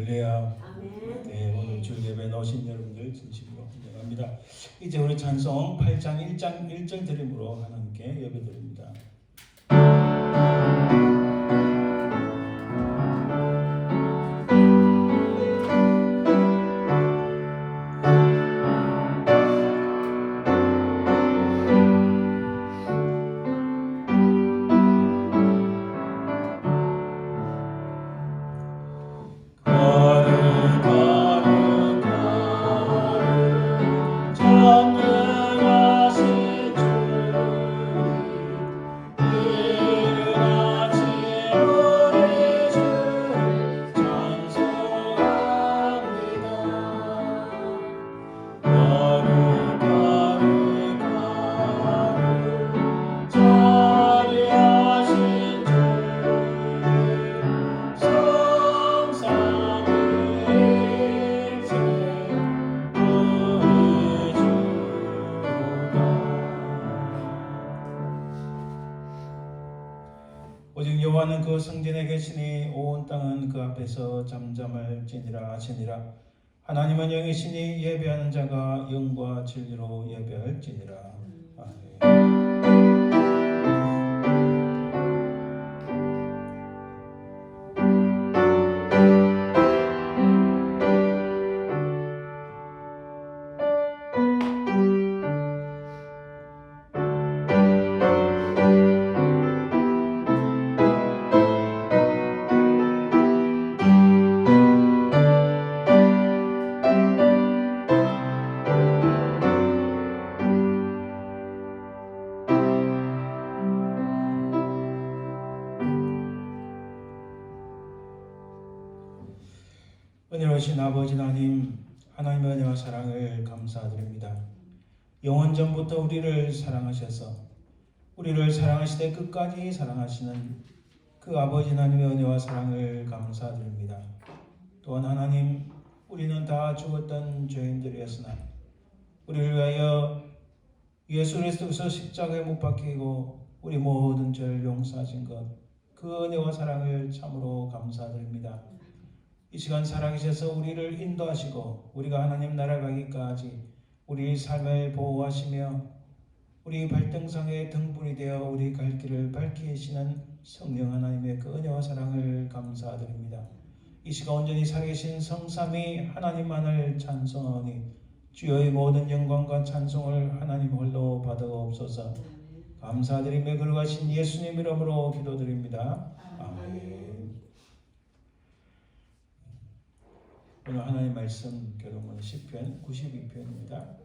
할렐루야. 아멘. 네, 오늘 주 예배에 나오신 여러분들 진심으로 환영합니다. 이제 우리 찬송 8장 1장 1절 드림으로 하나님께 예배드립니다. 오직 여호와는 그 성전에 계시니 온 땅은 그 앞에서 잠잠할지니라 하시니라. 하나님은 영이시니 예배하는 자가 영과 진리로 예배할지니라. 아멘. 은혜로우신 아버지 하나님의 은혜와 사랑을 감사드립니다. 영원 전부터 우리를 사랑하셔서 우리를 사랑하시되 끝까지 사랑하시는 그 아버지 하나님의 은혜와 사랑을 감사드립니다. 또한 하나님, 우리는 다 죽었던 죄인들이었으나 우리를 위하여 예수 그리스도께서 십자가에 못 박히고 우리 모든 죄를 용서하신 것, 그 은혜와 사랑을 참으로 감사드립니다. 이 시간 살아계셔서 우리를 인도하시고 우리가 하나님 나라 가기까지 우리 삶을 보호하시며 우리 발등상의 등불이 되어 우리 갈 길을 밝히시는 성령 하나님의 그 은혜와 사랑을 감사드립니다. 이 시간 온전히 살아계신 성삼위 하나님만을 찬송하오니 주여의 모든 영광과 찬송을 하나님 홀로 받아옵소서. 감사드리며 거룩하신 예수님 이름으로 기도드립니다. 아멘. 오늘 하나님 말씀 교독은 시편 92편입니다.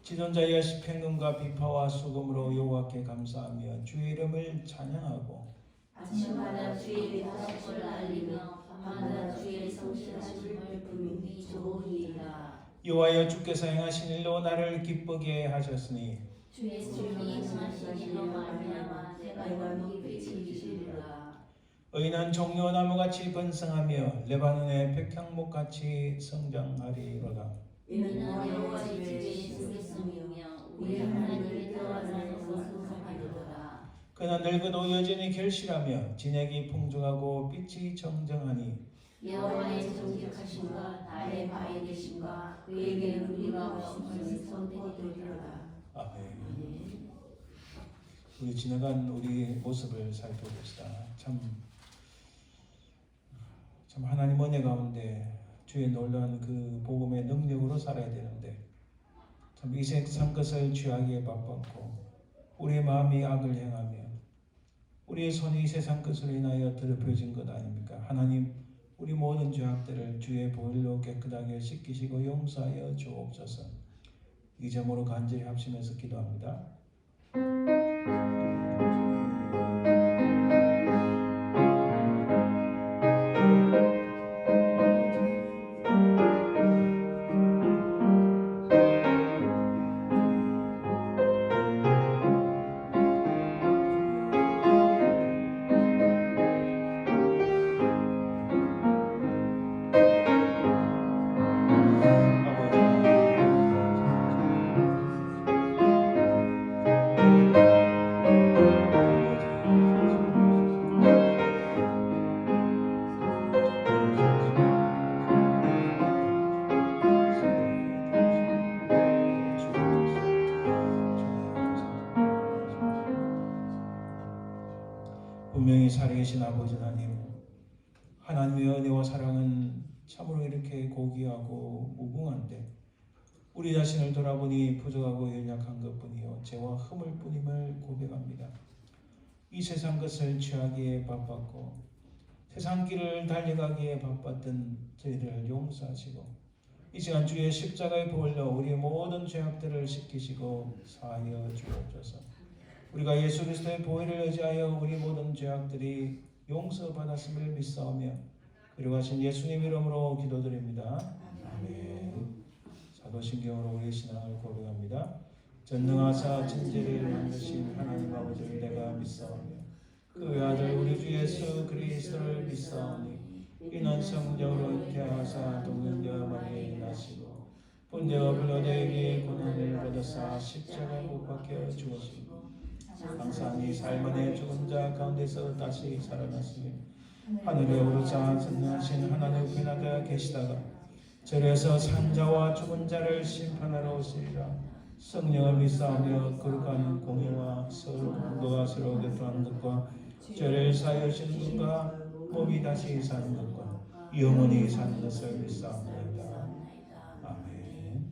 지존자여 시편금과 비파와 수금으로 여호와께 감사하며 주의 이름을 찬양하고 아침마다 주의 위대하심을 알리며 밤마다 주의 성실하심을 부르니 좋으리이다. 여호와여 주께서 행하신 일로 나를 기쁘게 하셨으니 주의 손이 행하신 일로 말미암아 내가 높이 즐기리라. 의인은 종려나무같이 번성하며 레바논의 백향목같이 성장하리로다. 이는 여호와의 집에 있으며 우리 하나님의 뜰 안에서 성성하리로다. 그는 늙어도 여전히 결실하며 진액이 풍성하고 빛이 정정하니 여호와의 정직하심과 나의 바에 계심과 그에게 우리가 없음을 선포되리로다. 아멘. 우리 지나간 우리 모습을 살펴봅시다. 참 하나님 은혜 가운데 주의 놀라운 그 복음의 능력으로 살아야 되는데 참 이 세상 것을 취하기에 바빴고 우리의 마음이 악을 행하며 우리의 손이 이 세상 것으로 인하여 더럽혀진 것 아닙니까? 하나님, 우리 모든 죄악들을 주의 보혈로 깨끗하게 씻기시고 용서하여 주옵소서. 이 점으로 간절히 합심해서 기도합니다. 분명히 살아계신 아버지 하나님, 하나님의 은혜와 사랑은 참으로 이렇게 고귀하고 무궁한데 우리 자신을 돌아보니 부족하고 연약한 것뿐이요 죄와 흠을 뿐임을 고백합니다. 이 세상 것을 취하기에 바빴고 세상 길을 달려가기에 바빴던 저희를 용서하시고 이 시간 주의 십자가에 부을려 우리의 모든 죄악들을 씻기시고 사하여 주옵소서. 우리가 예수 그리스도의 보혈을 의지하여 우리 모든 죄악들이 용서받았음을 믿사오며 그리하신 예수님 이름으로 기도드립니다. 아멘. 사도신경으로 우리의 신앙을 고백합니다. 전능하사 천지를 만드신 하나님 아버지를 내가 믿사오며 그 아들 우리 주 예수 그리스도를 믿사오니 이는 성령으로 잉태하사 동정녀 마리아에 나시고 본저 빌라도에게 고난을 받으사 십자가에 못 박혀 죽으시고 항상이 살만의 죽은 자 가운데서 다시 살아났으며 하늘에 오르사 전능하신 하나님 편하게 계시다가 절에서 산자와 죽은 자를 심판하러 오시리라. 성령을 믿사오며 거룩한 공의와 서로가 서로 교통하는 것과 죄를 사하시는 것과 몸이 다시 사는 것과 영원히 사는 것을 믿사옵나이다. 아멘.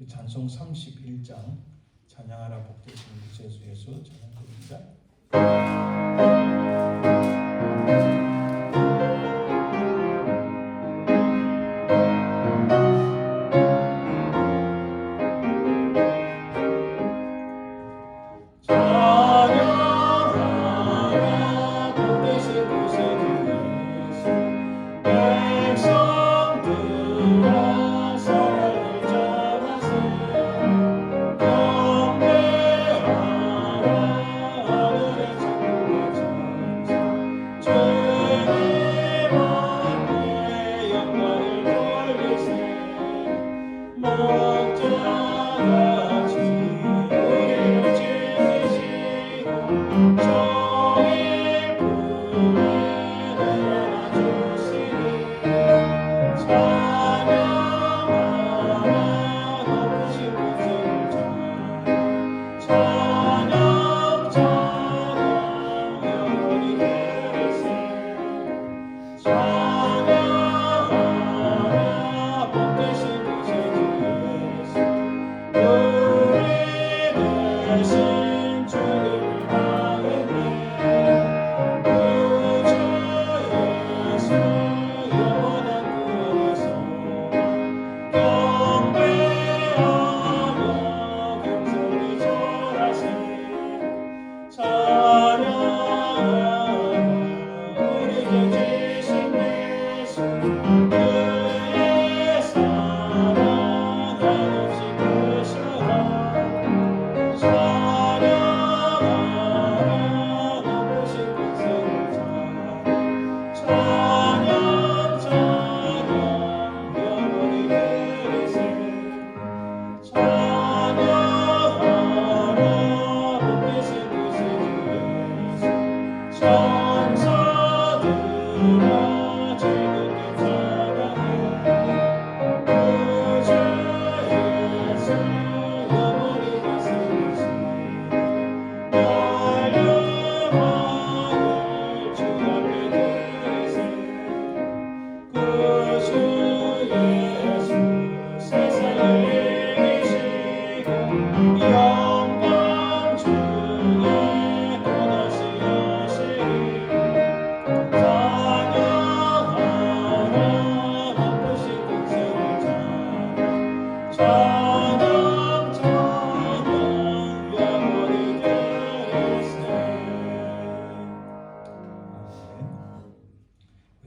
찬송 31장 찬양하라 복되신 구세주 예수 찬양드립니다.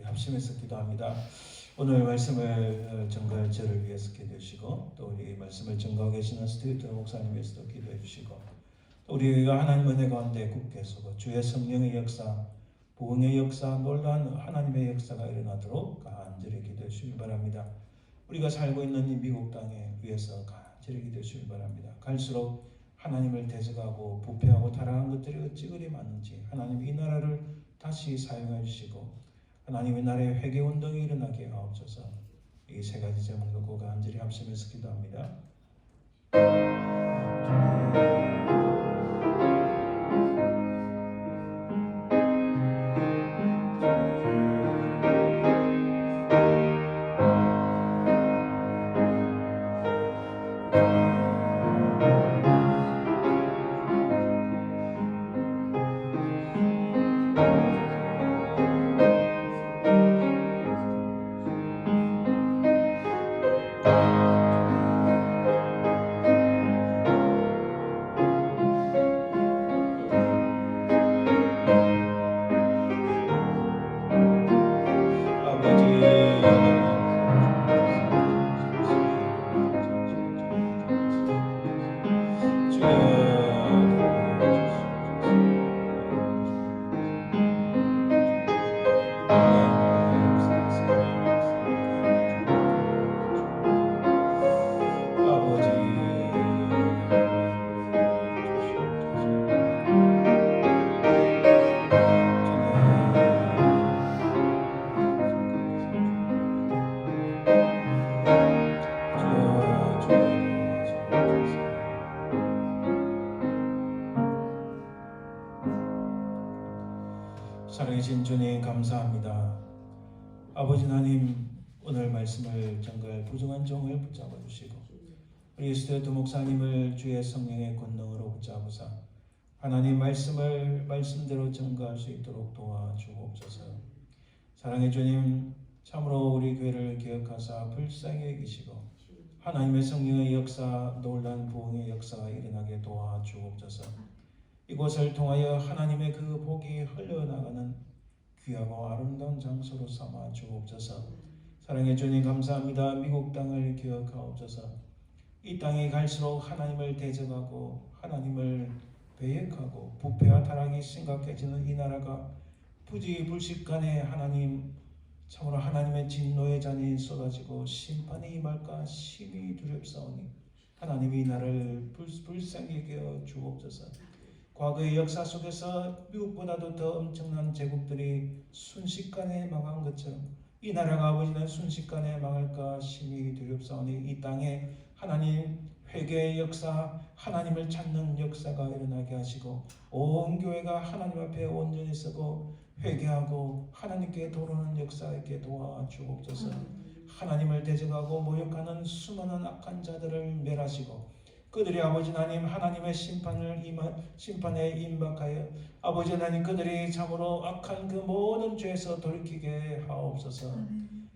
합심해서 기도합니다. 오늘 말씀을 전가할 저를 위해서 기도해 주시고 또 우리 말씀을 전가하고 계시는 스티브 목사님 위해서도 기도해 주시고 또 우리가 하나님 은혜 가운데 굳게 서고 주의 성령의 역사, 부흥의 역사, 놀라운 하나님의 역사가 일어나도록 간절히 기도해 주시기 바랍니다. 우리가 살고 있는 이 미국 땅에 위해서 간절히 기도해 주시기 바랍니다. 갈수록 하나님을 대적하고 부패하고 타락한 것들이 어찌 그리 많은지 하나님 이 나라를 다시 사용해 주시고 하나님의 나라의 회개 운동이 일어나게 하옵소서. 이 세 가지 점을 놓고 간절히 합심해서 기도합니다. 살아계신 주님 감사합니다. 아버지 하나님, 오늘 말씀을 정말 부정한 종을 붙잡아 주시고 우리 스테트 목사님을 주의 성령의 권능으로 붙잡으사 하나님 말씀을 말씀대로 전가할 수 있도록 도와주옵소서. 사랑의 주님, 참으로 우리 교회를 기억하사 불쌍히 여기시고 하나님의 성령의 역사, 놀라운 부흥의 역사가 일어나게 도와주옵소서. 이곳을 통하여 하나님의 그 복이 흘러나가는 귀하고 아름다운 장소로 삼아 주옵소서. 사랑의 주님 감사합니다. 미국 땅을 기억하옵소서. 이 땅이 갈수록 하나님을 대적하고 하나님을 배역하고 부패와 타락이 심각해지는 이 나라가 부지불식간에 하나님, 참으로 하나님의 진노의 잔이 쏟아지고 심판이 임할까 심히 두렵사오니 하나님이 이 나라를 불쌍히 여겨 주옵소서. 과거의 역사 속에서 미국보다도 더 엄청난 제국들이 순식간에 망한 것처럼 이 나라가 아버지는 순식간에 망할까 심히 두렵사오니 이 땅에 하나님 회개의 역사, 하나님을 찾는 역사가 일어나게 하시고 온 교회가 하나님 앞에 온전히 서고 회개하고 하나님께 돌아오는 역사 있게 도와주옵소서. 하나님을 대적하고 모욕하는 수많은 악한 자들을 멸하시고 그들이 아버지 하나님 하나님의 심판에 임박하여 아버지 하나님 그들이 참으로 악한 그 모든 죄에서 돌이키게 하옵소서.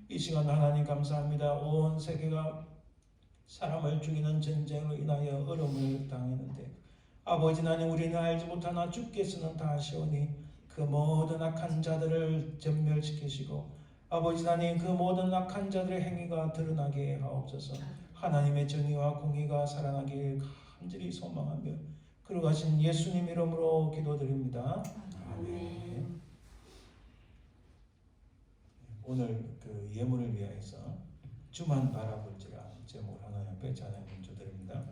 이 시간 하나님 감사합니다. 온 세계가 사람을 죽이는 전쟁으로 인하여 어려움을 당했는데 아버지 하나님 우리는 알지 못하나 주께서는 다 아시오니 그 모든 악한 자들을 전멸시키시고 아버지 하나님 그 모든 악한 자들의 행위가 드러나게 하옵소서. 하나님의 정의와 공의가 살아나길 간절히 소망하며 그러가신 예수님 이름으로 기도드립니다. 아멘. 오늘 그 예물을 위하여서 주만 바라볼지라 제목을 하나님 앞에 찬양 드립니다.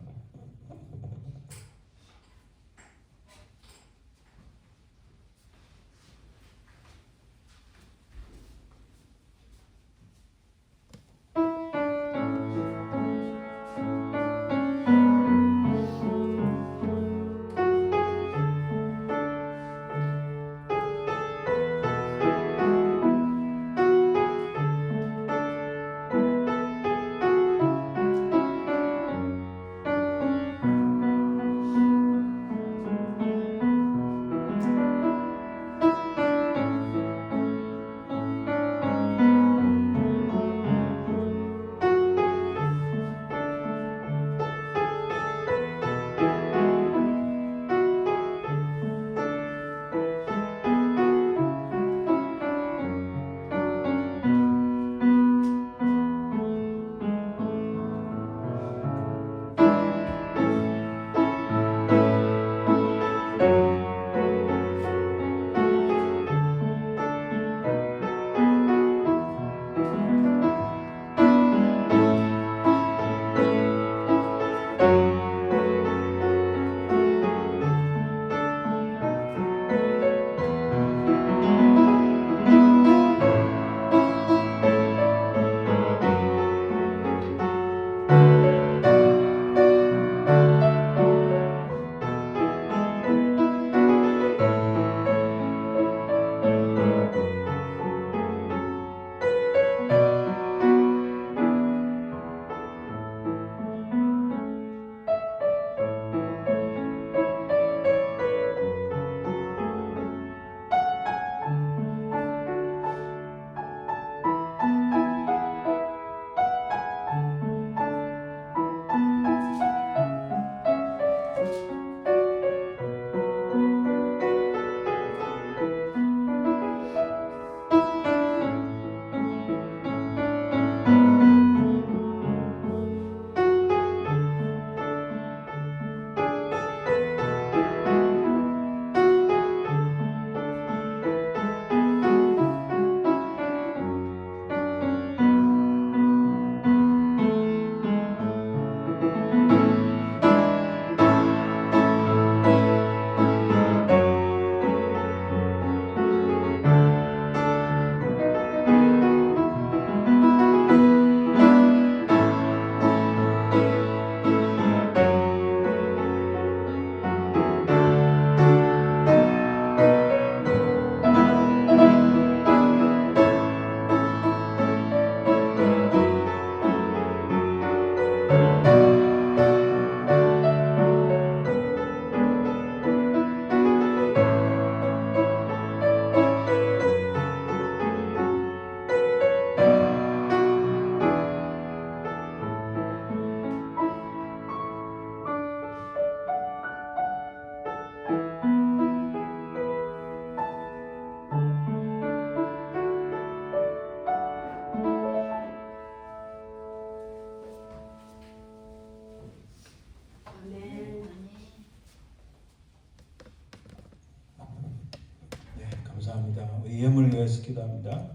감사합니다. 우리 예물을 위해서 기도합니다.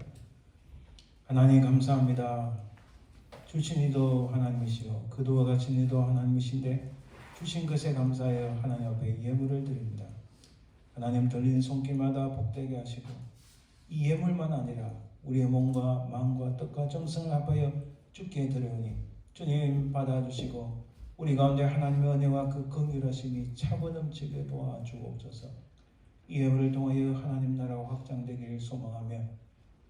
하나님 감사합니다. 주신 이도 하나님이시요 그도와 같이 이도 하나님이신데 주신 것에 감사하여 하나님 앞에 예물을 드립니다. 하나님 들린 손길마다 복되게 하시고 이 예물만 아니라 우리의 몸과 마음과 뜻과 정성을 합하여 주께 드려오니 주님 받아주시고 우리 가운데 하나님의 은혜와 그 긍휼하심이 차고넘치게 도와주옵소서. 이 예물을 통하여 하나님 나라가 확장되기를 소망하며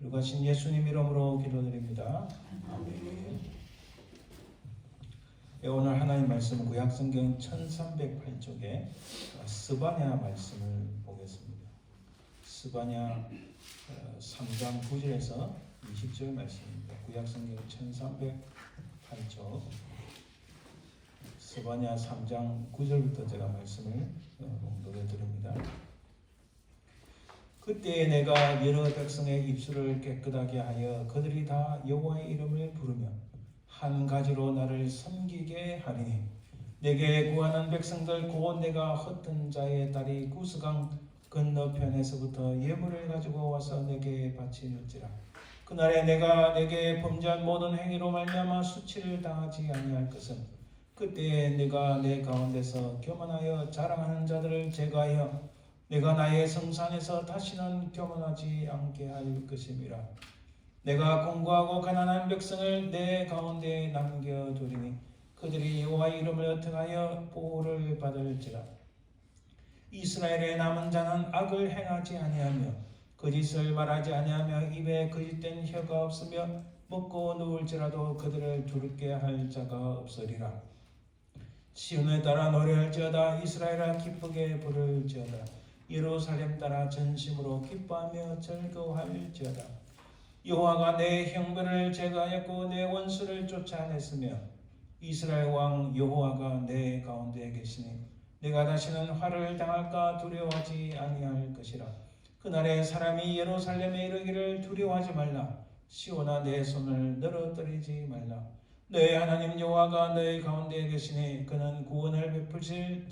유가신 예수님 이름으로 기도드립니다. 아멘. 오늘 하나님 말씀은 구약성경 1308쪽에 스바냐 말씀을 보겠습니다. 스바냐 3장 9절에서 20절 말씀입니다. 구약성경 1308쪽 스바냐 3장 9절부터 제가 말씀을 봉독해 드립니다. 그때 내가 여러 백성의 입술을 깨끗하게 하여 그들이 다 여호와의 이름을 부르며 한 가지로 나를 섬기게 하리니 내게 구하는 백성들 곧 내가 흩은 자의 딸이 구스강 건너편에서부터 예물을 가지고 와서 내게 바치는지라. 그날에 내가 내게 범죄한 모든 행위로 말미암아 수치를 당하지 아니할 것은 그때 내가 내 가운데서 교만하여 자랑하는 자들을 제거하여 내가 나의 성산에서 다시는 교만하지 않게 할 것임이라. 내가 공고하고 가난한 백성을 내 가운데 남겨두리니 그들이 여호와의 이름을 의탁하여 보호를 받을지라. 이스라엘의 남은 자는 악을 행하지 아니하며 거짓을 말하지 아니하며 입에 거짓된 혀가 없으며 먹고 누울지라도 그들을 두렵게 할 자가 없으리라. 시온에 따라 노래할지어다. 이스라엘아 기쁘게 부를지어다. 예루살렘 따라 전심으로 기뻐하며 즐거워할지어다. 여호와가 내 형벌을 제거하였고 내 원수를 쫓아냈으며 이스라엘 왕 여호와가 내 가운데 계시니 내가 다시는 화를 당할까 두려워하지 아니할 것이라. 그날에 사람이 예루살렘에 이르기를 두려워하지 말라. 시온아 내 손을 늘어뜨리지 말라. 너의 하나님 여호와가 너의 가운데 계시니 그는 구원을 베푸실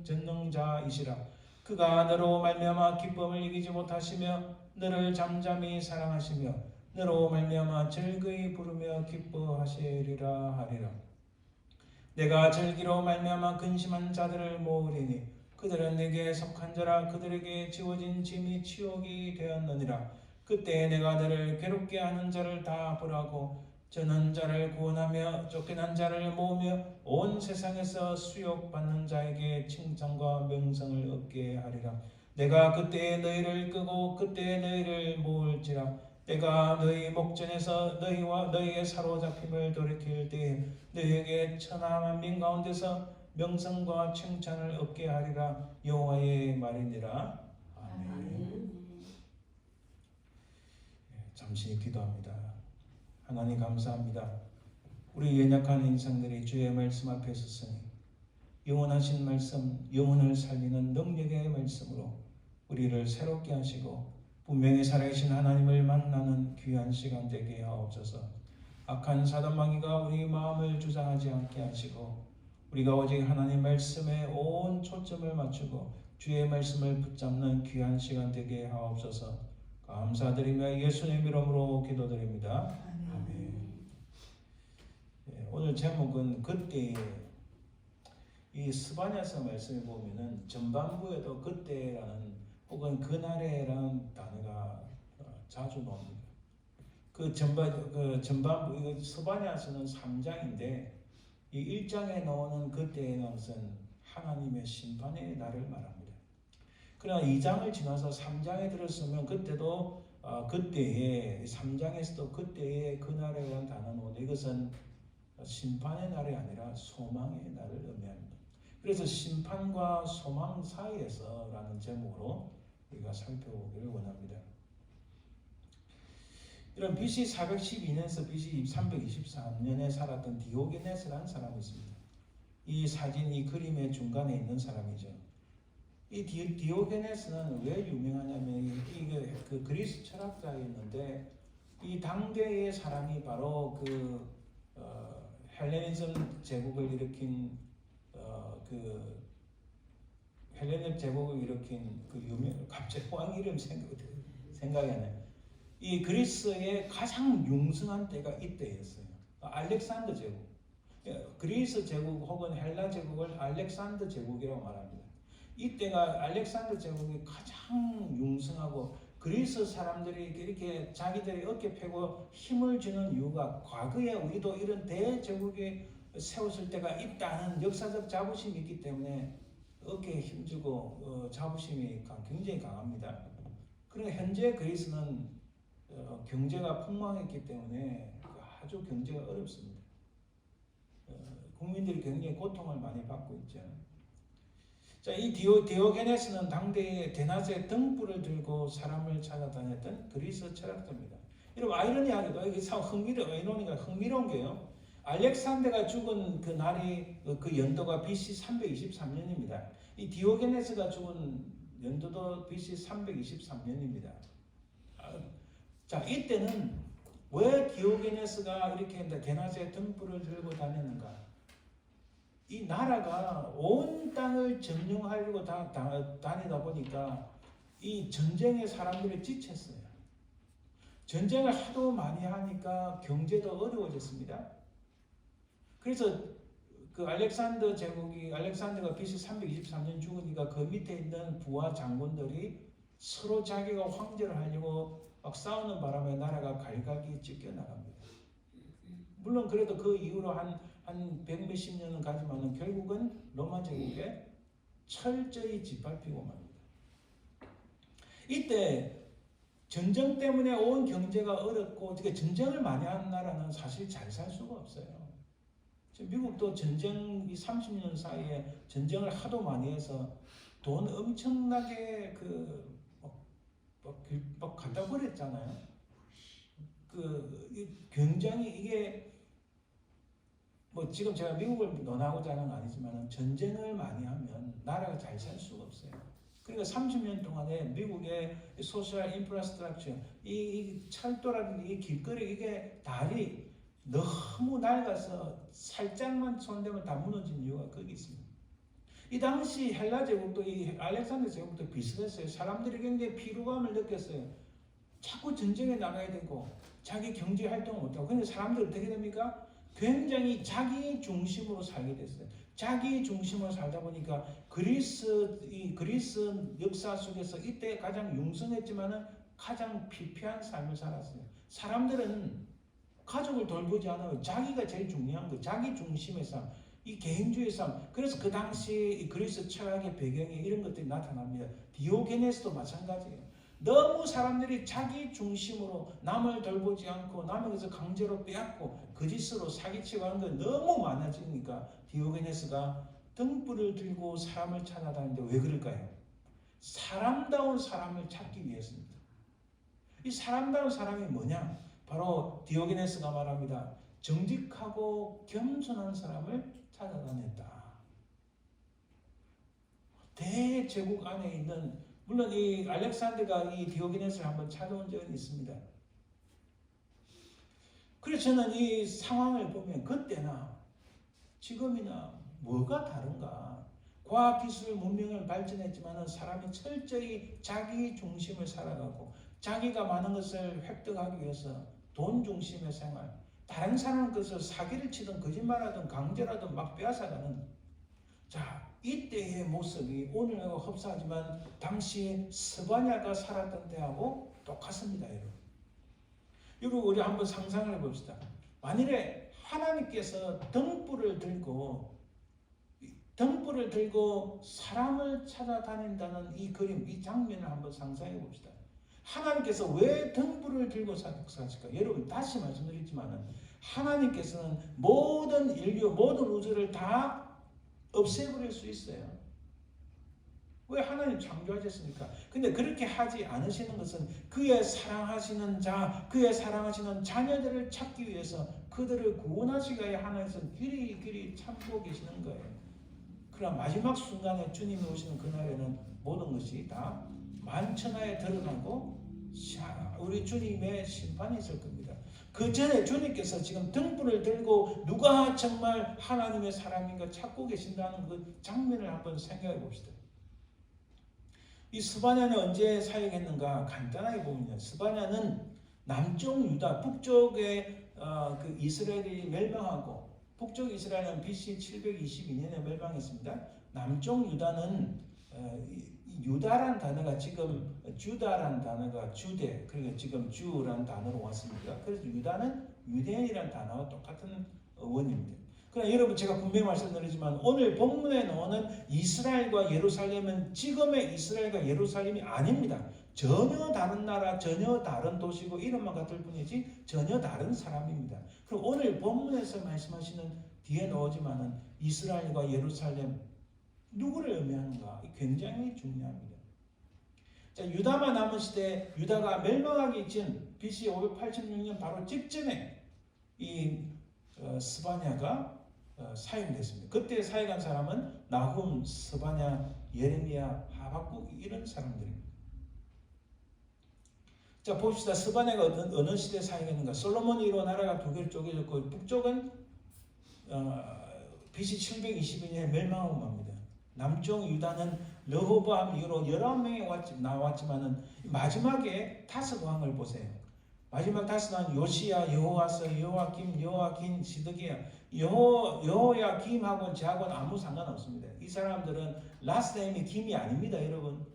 전능자이시라. 그가 너로 말미암아 기쁨을 이기지 못하시며 너를 잠잠히 사랑하시며 너로 말미암아 즐거이 부르며 기뻐하시리라 하리라. 내가 절기로 말미암아 근심한 자들을 모으리니 그들은 내게 속한 자라. 그들에게 지워진 짐이 치욕이 되었느니라. 그때 내가 너를 괴롭게 하는 자를 다 벌하고 저는 자를 구원하며 쫓겨난 자를 모으며 온 세상에서 수욕받는 자에게 칭찬과 명성을 얻게 하리라. 내가 그때에 너희를 끄고 그때에 너희를 모을지라. 내가 너희 목전에서 너희와 너희의 사로잡힘을 돌이킬 때에 너희에게 천하 만민 가운데서 명성과 칭찬을 얻게 하리라. 여호와의 말이니라. 아멘. 잠시 기도합니다. 하나님 감사합니다. 우리 연약한 인생들이 주의 말씀 앞에 섰으니 영원하신 말씀, 영혼을 살리는 능력의 말씀으로 우리를 새롭게 하시고 분명히 살아계신 하나님을 만나는 귀한 시간 되게 하옵소서. 악한 사단 마귀가 우리 마음을 주장하지 않게 하시고 우리가 오직 하나님 말씀에 온 초점을 맞추고 주의 말씀을 붙잡는 귀한 시간 되게 하옵소서. 감사드리며 예수님 이름으로 기도드립니다. 아멘. 오늘 제목은 그때에, 이 스바냐서 말씀에 보면은 전반부에도 그때라는 혹은 그날에라는 단어가 자주 나옵니다. 그 전반부 스바냐서는 3장인데 이 1장에 나오는 그때라는 것은 하나님의 심판의 날을 말합니다. 그러나 2장을 지나서 3장에 들었으면 그때도 그때에 3장에서도 그때에 그날이라는 단어가 나오는데 이것은 심판의 날이 아니라 소망의 날을 의미합니다. 그래서 심판과 소망 사이에서라는 제목으로 우리가 살펴보기를 원합니다. 이런 BC 412년에서 BC 323년에 살았던 디오게네스라는 사람이 있습니다. 이 사진, 이 그림의 중간에 있는 사람이죠. 이 디오게네스는 왜 유명하냐면 그 그리스 철학자였는데 이 당대의 사람이 바로 그 헬레니즘 제국을 일으킨 헬레니즘 제국을 일으킨 그 유명 갑자기 왕 이름 생각이 생각이 나요. 이 그리스의 가장 융성한 때가 이때였어요. 알렉산더 제국. 그리스 제국 혹은 헬라 제국을 알렉산더 제국이라고 말합니다. 이때가 알렉산더 제국이 가장 융성하고 그리스 사람들이 이렇게 자기들이 어깨 펴고 힘을 주는 이유가 과거에 우리도 이런 대제국이 세웠을 때가 있다는 역사적 자부심이 있기 때문에 어깨에 힘주고 자부심이 굉장히 강합니다. 그러나 현재 그리스는 경제가 폭망했기 때문에 아주 경제가 어렵습니다. 국민들이 굉장히 고통을 많이 받고 있죠. 자, 이 디오게네스는 당대의 대낮에 등불을 들고 사람을 찾아다녔던 그리스 철학자입니다. 여러분 아이러니하게도 이게 참 흥미로운 게요. 알렉산더가 죽은 그 날이 그 연도가 BC 323년입니다. 이 디오게네스가 죽은 연도도 BC 323년입니다. 자, 이때는 왜 디오게네스가 이렇게 대낮에 등불을 들고 다녔는가? 이 나라가 온 땅을 점령하려고 다니다 보니까 이 전쟁에 사람들이 지쳤어요. 전쟁을 하도 많이 하니까 경제도 어려워졌습니다. 그래서 그 알렉산더가 BC 323년 죽으니까 그 밑에 있는 부하 장군들이 서로 자기가 황제를 하려고 막 싸우는 바람에 나라가 갈각이 찢겨나갑니다. 물론 그래도 그 이후로 한 100몇십 년은 가지만은 결국은 로마 제국에 철저히 짓밟히고 맙니다. 이때 전쟁 때문에 온 경제가 어렵고 전쟁을 많이 하는 나라는 사실 잘 살 수가 없어요. 미국도 전쟁 30년 사이에 전쟁을 하도 많이 해서 돈 엄청나게 막 갖다 버렸잖아요. 굉장히 이게 지금 제가 미국을 논하고자 하는 건 아니지만 전쟁을 많이 하면 나라가 잘 살 수가 없어요. 그러니까 30년 동안에 미국의 소셜 인프라스트럭처, 이 철도라든지 이 길거리, 이게 다리 너무 낡아서 살짝만 손대면 다 무너진 이유가 거기 있습니다. 이 당시 헬라 제국도 이 알렉산더 제국도 비슷했어요. 사람들이 굉장히 피로감을 느꼈어요. 자꾸 전쟁에 나가야 되고 자기 경제 활동을 못하고. 근데 사람들이 어떻게 됩니까? 굉장히 자기 중심으로 살게 됐어요. 자기 중심으로 살다 보니까 그리스 역사 속에서 이때 가장 융성했지만은 가장 피폐한 삶을 살았어요. 사람들은 가족을 돌보지 않아요. 자기가 제일 중요한 거, 자기 중심의 삶, 이 개인주의 삶. 그래서 그 당시 이 그리스 철학의 배경에 이런 것들이 나타납니다. 디오게네스도 마찬가지예요. 너무 사람들이 자기 중심으로 남을 돌보지 않고 남에게서 강제로 빼앗고 거짓으로 사기치고 하는 게 너무 많아지니까 디오게네스가 등불을 들고 사람을 찾아다니는데 왜 그럴까요? 사람다운 사람을 찾기 위해서입니다. 이 사람다운 사람이 뭐냐? 바로 디오게네스가 말합니다. 정직하고 겸손한 사람을 찾아다녔다. 대제국 안에 있는, 물론 이 알렉산더가 이 디오게네스를 한번 찾아온 적은 있습니다. 그래서 저는 이 상황을 보면 그때나 지금이나 뭐가 다른가? 과학기술 문명을 발전했지만 사람이 철저히 자기 중심을 살아가고 자기가 많은 것을 획득하기 위해서 돈 중심의 생활, 다른 사람 것을 사기를 치든 거짓말하든 강제라든 막 빼앗아가는, 자, 이때의 모습이 오늘하고 흡사하지만 당시 스바냐가 살았던 때하고 똑같습니다. 여러분 우리 한번 상상을 해봅시다. 만일에 하나님께서 등불을 들고 사람을 찾아다닌다는 이 그림, 이 장면을 한번 상상해 봅시다. 하나님께서 왜 등불을 들고 사실까? 여러분 다시 말씀드리지만 하나님께서는 모든 인류, 모든 우주를 다 없애버릴 수 있어요. 왜? 하나님 창조하셨으니까. 근데 그렇게 하지 않으시는 것은 그의 사랑하시는 자, 그의 사랑하시는 자녀들을 찾기 위해서 그들을 구원하시기 위해 하나님께서는 길이 참고 계시는 거예요. 그러나 마지막 순간에 주님이 오시는 그날에는 모든 것이 다 만천하에 드러나고 우리 주님의 심판이 있을 겁니다. 그 전에 주님께서 지금 등불을 들고 누가 정말 하나님의 사람인가 찾고 계신다는 그 장면을 한번 생각해 봅시다. 이 스바냐는 언제 사역했는가? 간단하게 보면요. 스바냐는 남쪽 유다, 북쪽에 그 이스라엘이 멸망하고 북쪽 이스라엘은 BC 722년에 멸망했습니다. 남쪽 유다는 유다란 단어가 지금 주다란 단어가 주대, 그리고 지금 주란 단어로 왔습니다. 그래서 유다는 유대인이란 단어와 똑같은 원입니다. 그러나 여러분 제가 분명히 말씀드리지만 오늘 본문에 나오는 이스라엘과 예루살렘은 지금의 이스라엘과 예루살렘이 아닙니다. 전혀 다른 나라, 전혀 다른 도시고 이름만 같을 뿐이지 전혀 다른 사람입니다. 그럼 오늘 본문에서 말씀하시는 뒤에 나오지만은 이스라엘과 예루살렘 누구를 의미하는가? 굉장히 중요합니다. 자, 유다만 남은 시대, 유다가 멸망하기 전 BC 586년 바로 직전에 이 스바냐가 사용됐습니다. 그때 사역한 사람은 나훔, 스바냐, 예레미야, 하박국 이런 사람들입니다. 자, 봅시다. 스바냐가 어느 시대에 사용했는가? 솔로몬이 이룬 나라가 두 개로 쪼개졌고 북쪽은 BC 722년에 멸망하고 맙니다. 남쪽 유다는 르호보암 이후로 11명이 나왔지만은 마지막에 5왕을 보세요. 마지막 5왕 요시야, 여호와서, 여호와김, 여호와긴, 시드기야. 여호야김하고는 저하고는 아무 상관없습니다. 이 사람들은 라스트 네임이 김이 아닙니다, 여러분.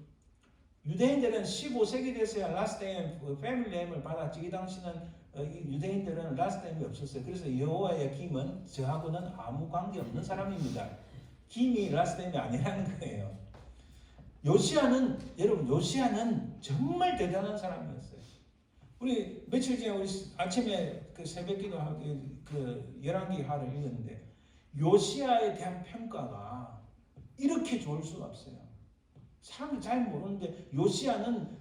유대인들은 15세기 돼서야 라스트 네임, 패밀리 네임을 받았지. 이 당시는 유대인들은 라스트 네임이 없었어요. 그래서 여호와의 김은 저하고는 아무 관계없는 사람입니다. 김이 라스트 네임이 아니라는 거예요. 요시야는 정말 대단한 사람이었어요. 우리 며칠 전에 우리 아침에 그 새벽기도 하고 그 열왕기 하를 읽었는데 요시야에 대한 평가가 이렇게 좋을 수가 없어요. 사람들이 잘 모르는데 요시야는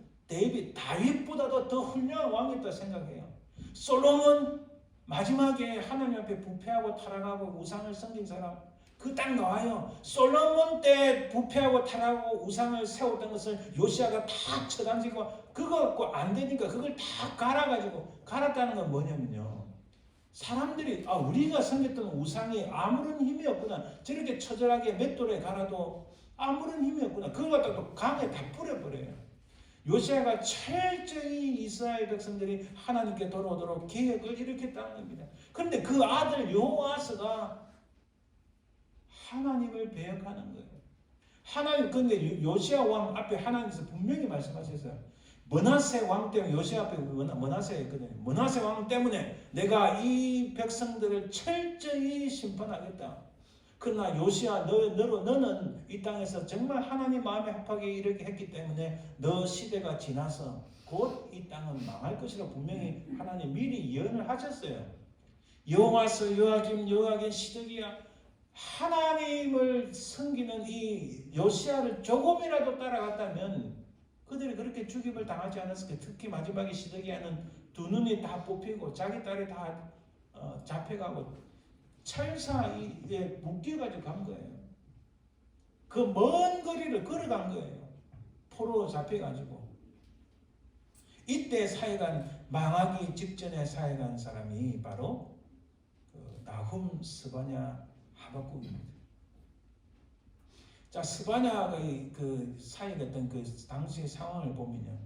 다윗보다도 더 훌륭한 왕이었다 생각해요. 솔로몬 마지막에 하나님 앞에 부패하고 타락하고 우상을 섬긴 사람 그 딱 나와요. 솔로몬 때 부패하고 타락하고 우상을 세웠던 것을 요시야가 다 처단지고 그거 갖고 안 되니까 그걸 다 갈았다는 건 뭐냐면요. 사람들이 우리가 섬겼던 우상이 아무런 힘이 없구나. 저렇게 처절하게 맷돌에 갈아도 아무런 힘이 없구나. 그걸 갖다 또 강에 다 뿌려버려요. 요시야가 철저히 이스라엘 백성들이 하나님께 돌아오도록 계획을 일으켰다는 겁니다. 그런데 그 아들 여호아스가 하나님을 배역하는 거예요. 근데 요시야 왕 앞에 하나님께서 분명히 말씀하셨어요. 므낫세 왕 때문에 요시야 앞에 므낫세였거든요. 므낫세 왕 때문에 내가 이 백성들을 철저히 심판하겠다. 그러나 요시야 너는 이 땅에서 정말 하나님 마음에 합하게 이렇게 했기 때문에 너 시대가 지나서 곧 이 땅은 망할 것이라 분명히 하나님 미리 예언을 하셨어요. 여호와서 여호와긴 시드기야 하나님을 섬기는 이 요시야를 조금이라도 따라갔다면 그들이 그렇게 죽임을 당하지 않았을 거예요. 특히 마지막에 시드기야는 두 눈이 다 뽑히고 자기 딸이 다 잡혀가고 철사에 묶여가지고 간 거예요. 그 먼 거리를 걸어간 거예요. 포로로 잡혀가지고. 이때 사역한 망하기 직전에 사역한 사람이 바로 나훔, 스바냐, 하박국입니다. 자, 스바냐가 그 사역했던 그 당시의 상황을 보면요,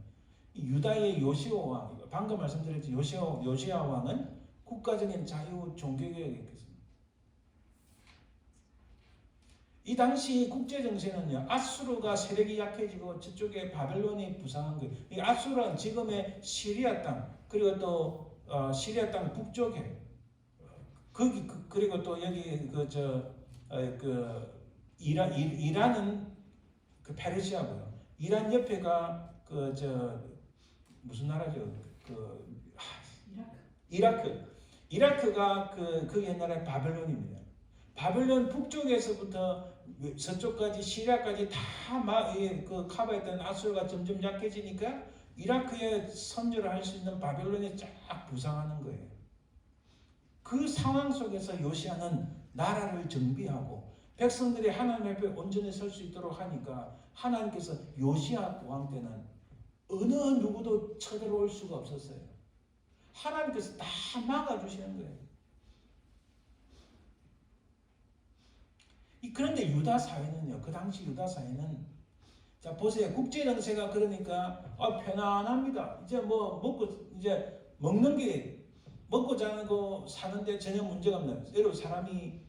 유다의 요시야 왕, 방금 말씀드렸죠. 요시야 왕은 국가적인 자유 종교개혁이었습니다. 이 당시 국제 정세는요, 아수르가 세력이 약해지고 저쪽에 바벨론이 부상한 거예요. 이 아수르는 지금의 시리아 땅, 그리고 또 시리아 땅 북쪽에 그리고 또 여기 이란은 그 페르시아고요. 이란 옆에가 무슨 나라죠? 이라크가 그 옛날에 바벨론입니다. 바벨론 북쪽에서부터 서쪽까지 시리아까지 다 그 커버했던 아수르가 점점 약해지니까 이라크에 선전을 할 수 있는 바벨론이 쫙 부상하는 거예요. 그 상황 속에서 요시야는 나라를 정비하고 백성들이 하나님 앞에 온전히 설 수 있도록 하니까 하나님께서 요시야 왕 때는 어느 누구도 쳐들어올 수가 없었어요. 하나님께서 다 막아주시는 거예요. 그런데 유다 사회는요, 그 당시 유다 사회는 자, 보세요. 국제 정세가 그러니까 편안합니다. 이제 뭐 먹고 이제 먹는 게 먹고 자는 거 사는데 전혀 문제가 없는. 여러분 사람이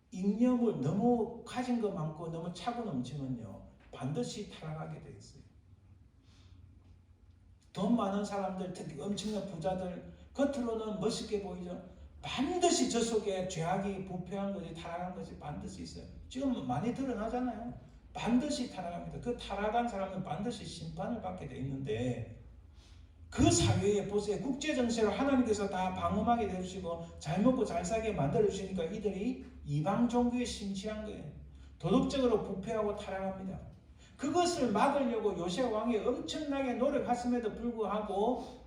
잉여물 너무 가진 거 많고 너무 차고 넘치면요 반드시 타락하게 돼 있어요. 돈 많은 사람들, 특히 엄청난 부자들 겉으로는 멋있게 보이죠. 반드시 저 속에 죄악이 부패한 것이 타락한 것이 반드시 있어요. 지금 많이 드러나잖아요. 반드시 타락합니다. 그 타락한 사람은 반드시 심판을 받게 돼 있는데 그 사회에 보세요. 국제 정세로 하나님께서 다 방어하게 해주시고 잘 먹고 잘 살게 만들어 주시니까 이들이 이방 종교에 심취한 거예요. 도덕적으로 부패하고 타락합니다. 그것을 막으려고 요시야 왕이 엄청나게 노력했음에도 불구하고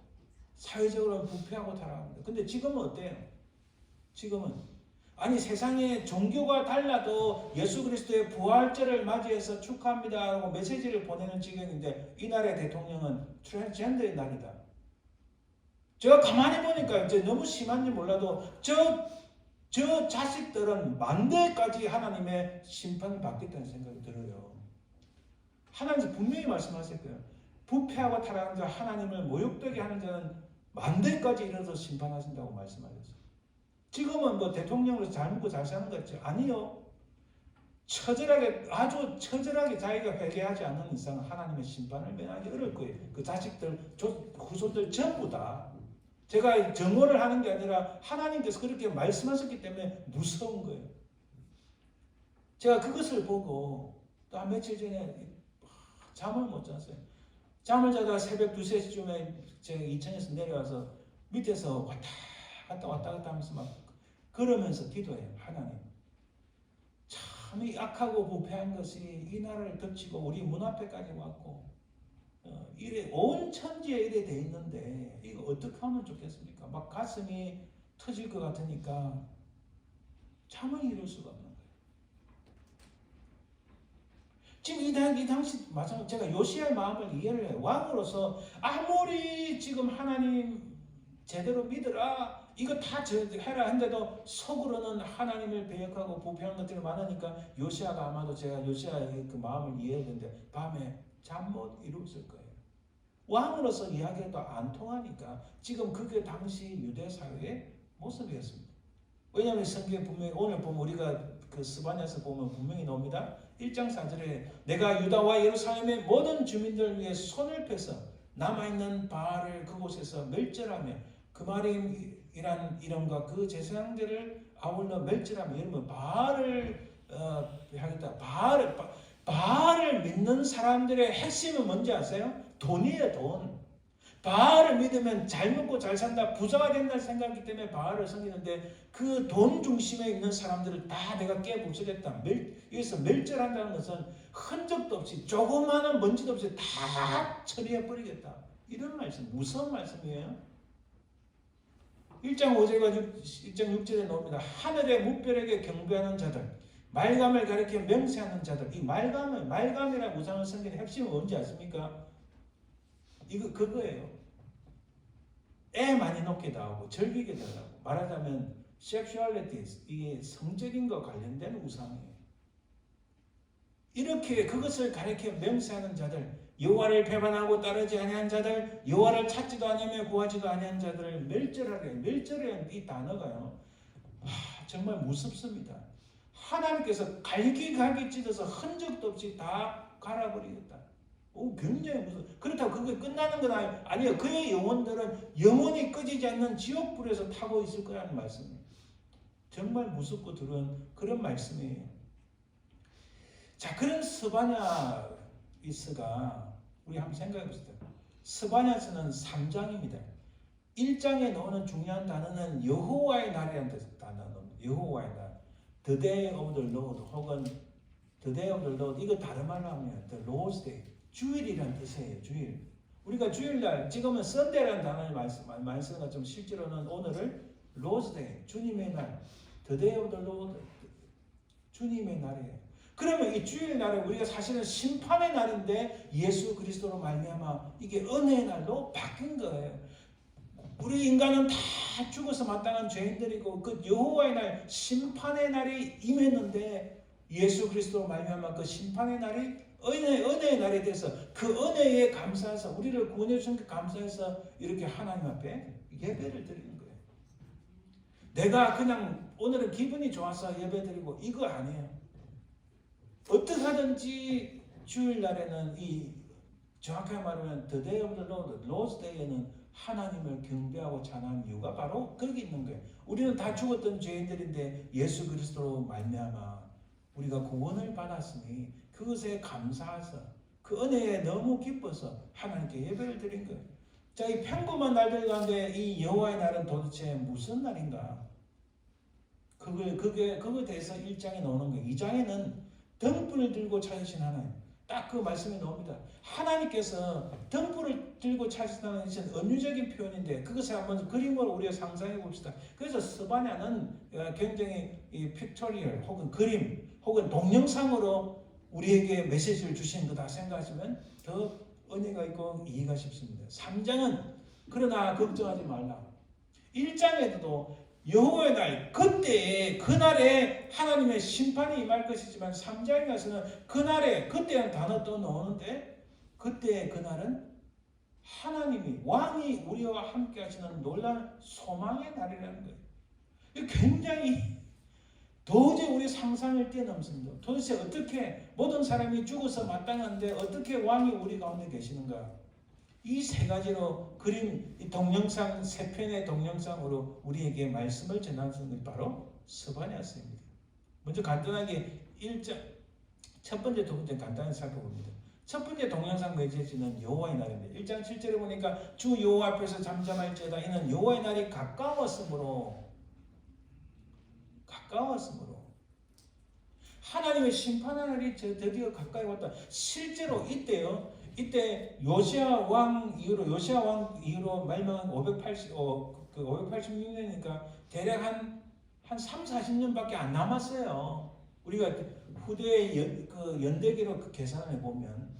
사회적으로 부패하고 타락합니다. 근데 지금은 어때요? 지금은 아니 세상에 종교가 달라도 예수 그리스도의 부활절을 맞이해서 축하합니다 하고 메시지를 보내는 지경인데 이 나라의 대통령은 트랜스젠더의 날이다. 제가 가만히 보니까 이제 너무 심한지 몰라도 저 자식들은 만대까지 하나님의 심판을 받겠다는 생각이 들어요. 하나님께서 분명히 말씀하실 거예요. 부패하고 타락한 자 하나님을 모욕되게 하는 자는 만대까지 이르러서 심판하신다고 말씀하셨어요. 지금은 뭐 대통령으로서 잘 먹고 잘 사는 거 같죠? 아니요. 아주 처절하게 자기가 회개하지 않는 이상 하나님의 심판을 면하기 어려울 거예요. 그 자식들, 후손들 전부 다. 제가 정오를 하는 게 아니라 하나님께서 그렇게 말씀하셨기 때문에 무서운 거예요. 제가 그것을 보고 또 한 며칠 전에 잠을 못 잤어요. 잠을 자다가 새벽 2, 3시쯤에 제가 이천에서 내려와서 밑에서 왔다 갔다 하면서 막 그러면서 기도해요. 하나님 참 이 악하고 부패한 것이 이 나라를 덮치고 우리 문 앞에까지 왔고 이래 온 천지에 이래 돼 있는데 이거 어떻게 하면 좋겠습니까? 막 가슴이 터질 것 같으니까 잠을 이룰 수가 없는 거예요. 지금 이 당시 마찬가지로 제가 요시야의 마음을 이해를 해요. 왕으로서 아무리 지금 하나님 제대로 믿으라 이거 다 해라 했는데도 속으로는 하나님을 배역하고 부패한 것들이 많으니까 요시야가 아마도 제가 요시야의 그 마음을 이해했는데 밤에 잠 못 이루었을 거예요. 왕으로서 이야기해도 안 통하니까 지금 그게 당시 유대 사회의 모습이었습니다. 왜냐하면 성경에 분명히 오늘 보면 우리가 그 스바냐서 보면 분명히 나옵니다. 1장 4절에 내가 유다와 예루살렘의 모든 주민들 위해 손을 펴서 남아있는 바알을 그곳에서 멸절하며 그 말이란 이름과 그 제사장들을 아울러 멸절하며 이러면 바알을 하겠다. 바알을 믿는 사람들의 핵심은 뭔지 아세요? 돈이에요. 돈. 바알을 믿으면 잘 먹고 잘 산다, 부자가 된다는 생각이기 때문에 바알을 섬기는데 그 돈 중심에 있는 사람들을 다 내가 깨부수겠다. 여기서 멸절한다는 것은 흔적도 없이 조그마한 먼지도 없이 다 처리해 버리겠다. 이런 말씀, 무서운 말씀이에요. 1장 5절과 1장 6절에 나옵니다. 하늘의 무별에게 경배하는 자들, 말감을 가리켜 맹세하는 자들. 이 말감이라는 우상을 섬기는 핵심은 뭔지 아십니까? 이거 그거예요. 애 많이 놓기도 하고 즐기기도 하고 말하자면 섹슈얼리티, 이게 성적인 것 관련된 우상이에요. 이렇게 그것을 가리켜 맹세하는 자들, 여호와를 배반하고 따르지 아니한 자들, 여호와를 찾지도 아니하며 구하지도 아니한 자들을 멸절하라는 이 단어가요. 정말 무섭습니다. 하나님께서 갈기갈기 찢어서 흔적도 없이 다 갈아버리겠다. 굉장히 무서워. 그렇다고 그게 끝나는 건 아니에요. 그의 영혼들은 영원히 꺼지지 않는 지옥불에서 타고 있을 거라는 말씀이에요. 정말 무섭고 두려운 그런 말씀이에요. 자, 그런 스바냐이스가 우리 한번 생각해 보시죠. 스바냐서는 3장입니다. 1장에 나오는 중요한 단어는 여호와의 날이라는 단어입니다. 여호와의 날. The day of the Lord 혹은 The day of the Lord, 이거 다른 말로 하면 The Lord's Day, 주일이라는 뜻이에요. 주일. 우리가 주일날 지금은 Sunday라는 단어를 많이 쓰는 것처럼 실제로는 오늘을 Lord's Day, 주님의 날, The day of the Lord, 주님의 날이에요. 그러면 이 주일날은 우리가 사실은 심판의 날인데 예수 그리스도로 말미암아 이게 은혜의 날로 바뀐 거예요. 우리 인간은 다 죽어서 마땅한 죄인들이고 그 여호와의 날, 심판의 날이 임했는데 예수 그리스도로 말미암아 그 심판의 날이 은혜의 날에 대해서 그 은혜에 감사해서 우리를 구원해 주신 게 감사해서 이렇게 하나님 앞에 예배를 드리는 거예요. 내가 그냥 오늘은 기분이 좋아서 예배 드리고 이거 아니에요. 어떻게 하든지 주일날에는 정확하게 말하면 The Day of the Lord, Lord's Day에는 하나님을 경배하고 찬양하는 이유가 바로 거기 있는 거예요. 우리는 다 죽었던 죄인들인데 예수 그리스도로 말미암아 우리가 구원을 받았으니 그것에 감사해서 그 은혜에 너무 기뻐서 하나님께 예배를 드린 거예요. 자, 이 평범한 날들 가운데 이 여호와의 날은 도대체 무슨 날인가? 그거에 대해서 1장에 나오는 거예요. 2장에는 등불을 들고 찾으신 하나님. 딱 그 말씀이 나옵니다. 하나님께서 등불을 들고 찾으신다는 것은 은유적인 표현인데 그것을 한번 그림으로 우리가 상상해 봅시다. 그래서 스바냐는 굉장히 픽토리얼 혹은 그림 혹은 동영상으로 우리에게 메시지를 주시는 거다 생각하시면 더 은혜가 있고 이해가 쉽습니다. 3장은 그러나 걱정하지 말라. 1장에도 여호와의 날, 그때에 그날에 하나님의 심판이 임할 것이지만 3장에 가서는 그날에, 그때는 단어 또 나오는데 그때의 그날은 하나님이 왕이 우리와 함께 하시는 놀라운 소망의 날이라는 거예요. 이거 굉장히 도저히 우리 상상을 뛰어넘습니다. 도대체 어떻게 모든 사람이 죽어서 마땅한데 어떻게 왕이 우리 가운데 계시는가? 이 세 가지로 그림, 이 동영상, 세 편의 동영상으로 우리에게 말씀을 전하는 것이 바로 스바냐서입니다. 먼저 간단하게 1장, 첫 번째, 두 번째 간단히 살펴봅니다. 첫 번째 동영상 메시지는 여호와의 날입니다. 1장 7절에 보니까 주 여호와 앞에서 잠잠할지어다 이는 여호와의 날이 가까웠으므로 하나님의 심판의 날이 드디어 가까이 왔다. 실제로 이때 요시야 왕 이후로 말만 586년이니까 대략 한 3, 40년밖에 안 남았어요. 우리가 후대의 연대기로 계산해 보면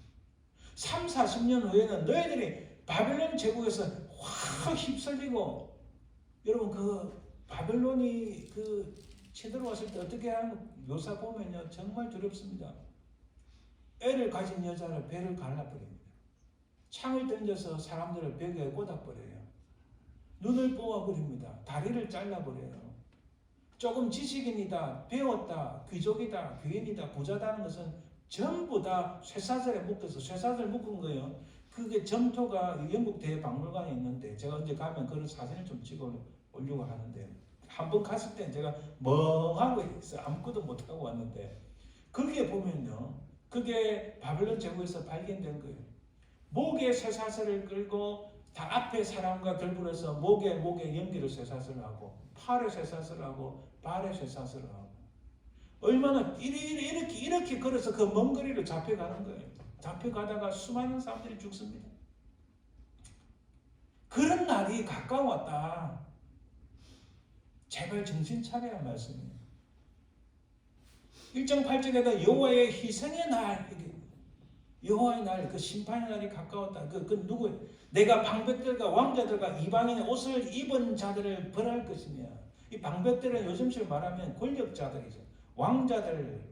3, 40년 후에는 너희들이 바벨론 제국에서 확 휩쓸리고 여러분 그 바벨론이 쳐들어왔을 때 어떻게 하는 묘사 보면요 정말 두렵습니다. 애를 가진 여자를 배를 갈라버립니다. 창을 던져서 사람들을 벽에 꽂아버려요. 눈을 뽑아버립니다. 다리를 잘라버려요. 조금 지식인이다, 배웠다, 귀족이다, 귀인이다, 부자다는 것은 전부 다 쇠사슬에 묶어서 쇠사슬 묶은 거예요. 그게 점토가 영국 대박물관에 있는데 제가 언제 가면 그런 사진을 좀 찍어 올려고 하는데 한번 갔을 때 제가 멍하고 있어요. 아무것도 못하고 왔는데 거기에 보면요. 그게 바벨론 제국에서 발견된 거예요. 목에 쇠사슬을 끌고 다 앞에 사람과 들불어서 목에 연기를 쇠사슬을 하고 팔에 쇠사슬을 하고 발에 쇠사슬을 하고 얼마나 이렇게 걸어서 그 먼 거리를 잡혀가는 거예요. 잡혀가다가 수많은 사람들이 죽습니다. 그런 날이 가까웠다. 제발 정신 차려야 말씀이에요. 1장 8절에도 여호와의 희생의 날, 여호와의 날, 그 심판의 날이 가까웠다. 그 누구? 내가 방백들과 왕자들과 이방인의 옷을 입은 자들을 벌할 것이며, 이 방백들은 요즘식 말하면 권력자들이죠. 왕자들,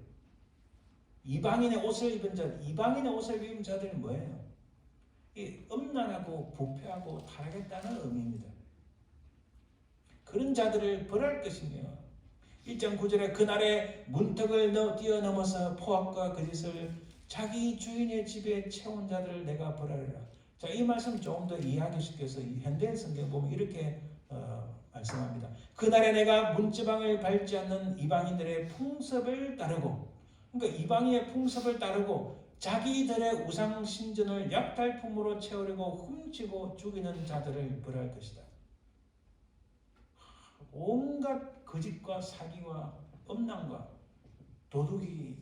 이방인의 옷을 입은 자들, 이방인의 옷을 입은 자들이 뭐예요? 이 음란하고 부패하고 타락했다는 의미입니다. 그런 자들을 벌할 것이며 1장 9절에 그날에 문턱을 뛰어넘어서 포악과 거짓을 자기 주인의 집에 채운 자들을 내가 벌하리라. 자, 이 말씀 조금 더 이해하기 쉽게 해서 현대 성경 보면 이렇게 말씀합니다. 그날에 내가 문지방을 밟지 않는 이방인들의 풍습을 따르고, 그러니까 이방인의 풍습을 따르고 자기들의 우상 신전을 약탈품으로 채우려고 훔치고 죽이는 자들을 벌할 것이다. 온갖 거짓과 사기와 음란과 도둑이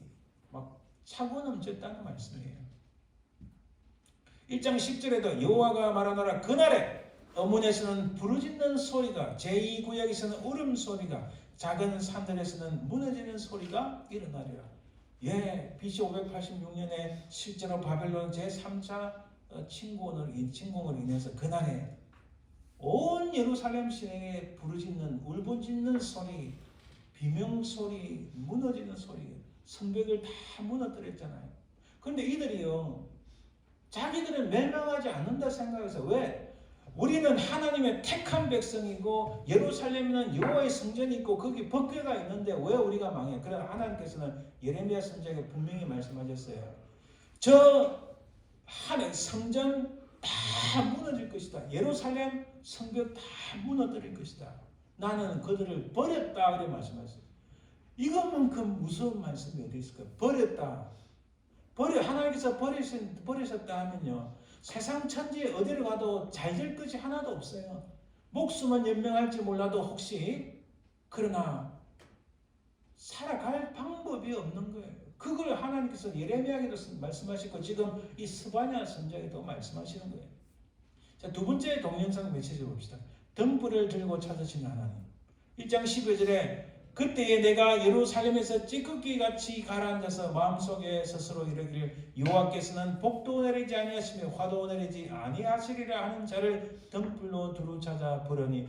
막 차고 넘쳤다는 말씀이에요. 1장 10절에도 여호와가 말하노라 그날에 어문에서는 부르짖는 소리가 제2구역에서는 울음소리가 작은 산들에서는 무너지는 소리가 일어나리라. 예, BC 586년에 실제로 바벨론 제3차 침공으로 인해서 그날에 온 예루살렘 시내에 부르짖는 울부짖는 소리, 비명소리, 무너지는 소리, 성벽을 다 무너뜨렸잖아요. 근데 이들이요, 자기들은 멸망하지 않는다 생각해서, 왜? 우리는 하나님의 택한 백성이고 예루살렘에는 여호와의 성전이 있고 거기 법궤가 있는데 왜 우리가 망해? 그러나 하나님께서는 예레미야 선지자에게 분명히 말씀하셨어요. 저 하늘 성전 다 무너질 것이다. 예루살렘 성벽 다 무너뜨릴 것이다. 나는 그들을 버렸다. 그렇게 말씀하셨어요. 이것만큼 무서운 말씀이 어디 있을까요? 버렸다. 하나님께서 버리셨다 하면요, 세상 천지에 어디를 가도 잘 될 것이 하나도 없어요. 목숨은 연명할지 몰라도 혹시, 그러나 살아갈 방법이 없는 거예요. 그걸 하나님께서 예레미야에도 말씀하시고 지금 이 스바냐 선지자에도 말씀하시는 거예요. 자, 두 번째 동영상 메시지 봅시다. 등불을 들고 찾으시는 하나님. 1장 12절에 그때에 내가 예루살렘에서 찌꺼기같이 가라앉아서 마음속에 스스로 이르기를 여호와께서는 복도 내리지 아니하시며 화도 내리지 아니하시리라 하는 자를 등불로 두루 찾아 보려니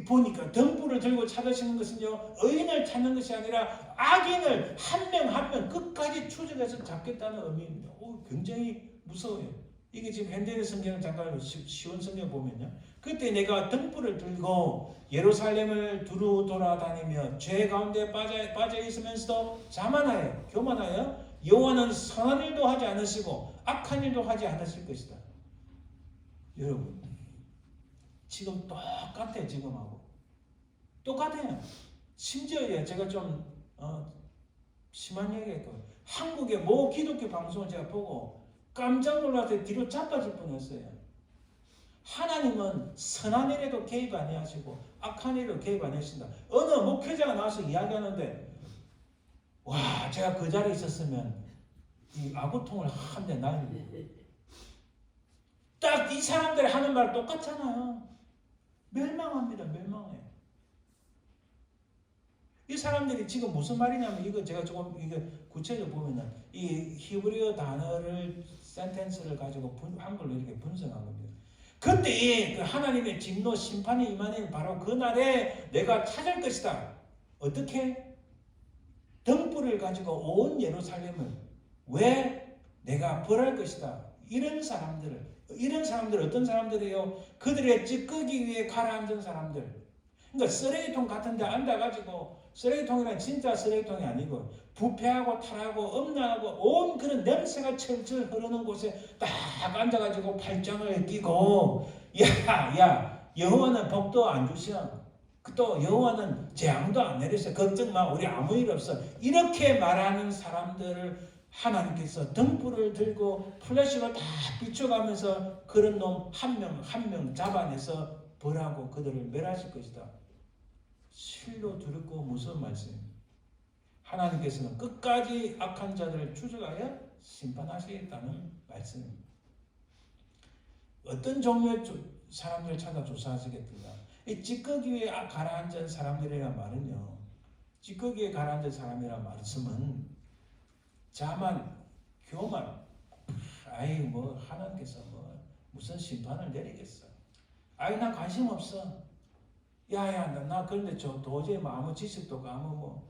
보니까 등불을 들고 찾으시는 것은요, 의인을 찾는 것이 아니라 악인을 한 명 한 명 끝까지 추적해서 잡겠다는 의미입니다. 굉장히 무서워요. 이게 지금 현대의 성경을 잠깐 쉬운 성경 보면요, 그때 내가 등불을 들고 예루살렘을 두루 돌아다니며 죄 가운데 빠져 있으면서도 자만하여 교만하여 여호와는 선한 일도 하지 않으시고 악한 일도 하지 않으실 것이다. 여러분, 지금 똑같아요. 지금하고 똑같아요. 심지어 제가 좀 심한 얘기했고, 한국의 모 기독교 방송을 제가 보고 깜짝 놀라서 뒤로 자빠질 뻔했어요. 하나님은 선한 일에도 개입 안 하시고 악한 일에도 개입 안 하신다. 어느 목회자가 나와서 이야기하는데, 와, 제가 그 자리에 있었으면 이 아구통을 한 대 날리고, 딱 이 사람들이 하는 말 똑같잖아요. 멸망합니다. 멸망해요. 이 사람들이 지금 무슨 말이냐면, 이거 제가 조금 이게 구체적으로 보면은 이 히브리어 단어를 센텐스를 가지고 한글로 이렇게 분석한 겁니다. 그때 그 하나님의 진노 심판이 임하는 바로 그 날에 내가 찾을 것이다. 어떻게? 등불을 가지고 온 예루살렘을 왜 내가 벌할 것이다. 이런 사람들 어떤 사람들이에요? 그들의 찌꺼기 위에 가라앉은 사람들. 그러니까 쓰레기통 같은 데 앉아가지고, 쓰레기통이란 진짜 쓰레기통이 아니고 부패하고 타락하고 엄란하고 온 그런 냄새가 철철 흐르는 곳에 딱 앉아가지고 팔짱을 끼고, 야 여호와는 복도 안 주셔, 또 여호와는 재앙도 안 내리셔, 걱정 마, 우리 아무 일 없어, 이렇게 말하는 사람들을 하나님께서 등불을 들고 플래시로 다 비춰가면서 그런 놈 한 명 한 명 잡아내서 벌하고 그들을 멸하실 것이다. 실로 두렵고 무서운 말씀입니다. 하나님께서는 끝까지 악한 자들을 추적하여 심판하시겠다는 말씀입니다. 어떤 종류의 사람들을 찾아 조사하시겠습니까? 이 찌꺼기 위에 가라앉은 사람들이란 말은요, 찌꺼기에 가라앉은 사람이란 말씀은 자만, 교만, 하나님께서 무슨 심판을 내리겠어? 나 관심 없어. 나 그런데 도저히 아무 지식도 아무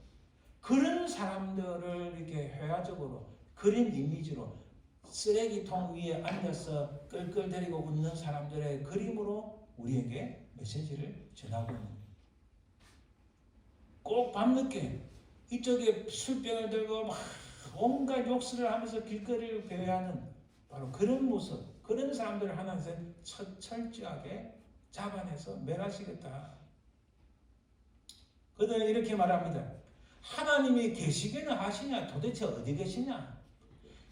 그런 사람들을 이렇게 회화적으로 그린 이미지로 쓰레기통 위에 앉아서 끌끌대리고 웃는 사람들의 그림으로 우리에게 메시지를 전하고 있는 거예요. 꼭 밤늦게 이쪽에 술병을 들고 막 온갖 욕설을 하면서 길거리를 배회하는 바로 그런 모습, 그런 사람들을 하나님께서 철저하게 잡아내서 멸하시겠다. 그들은 이렇게 말합니다. 하나님이 계시기는 하시냐? 도대체 어디 계시냐?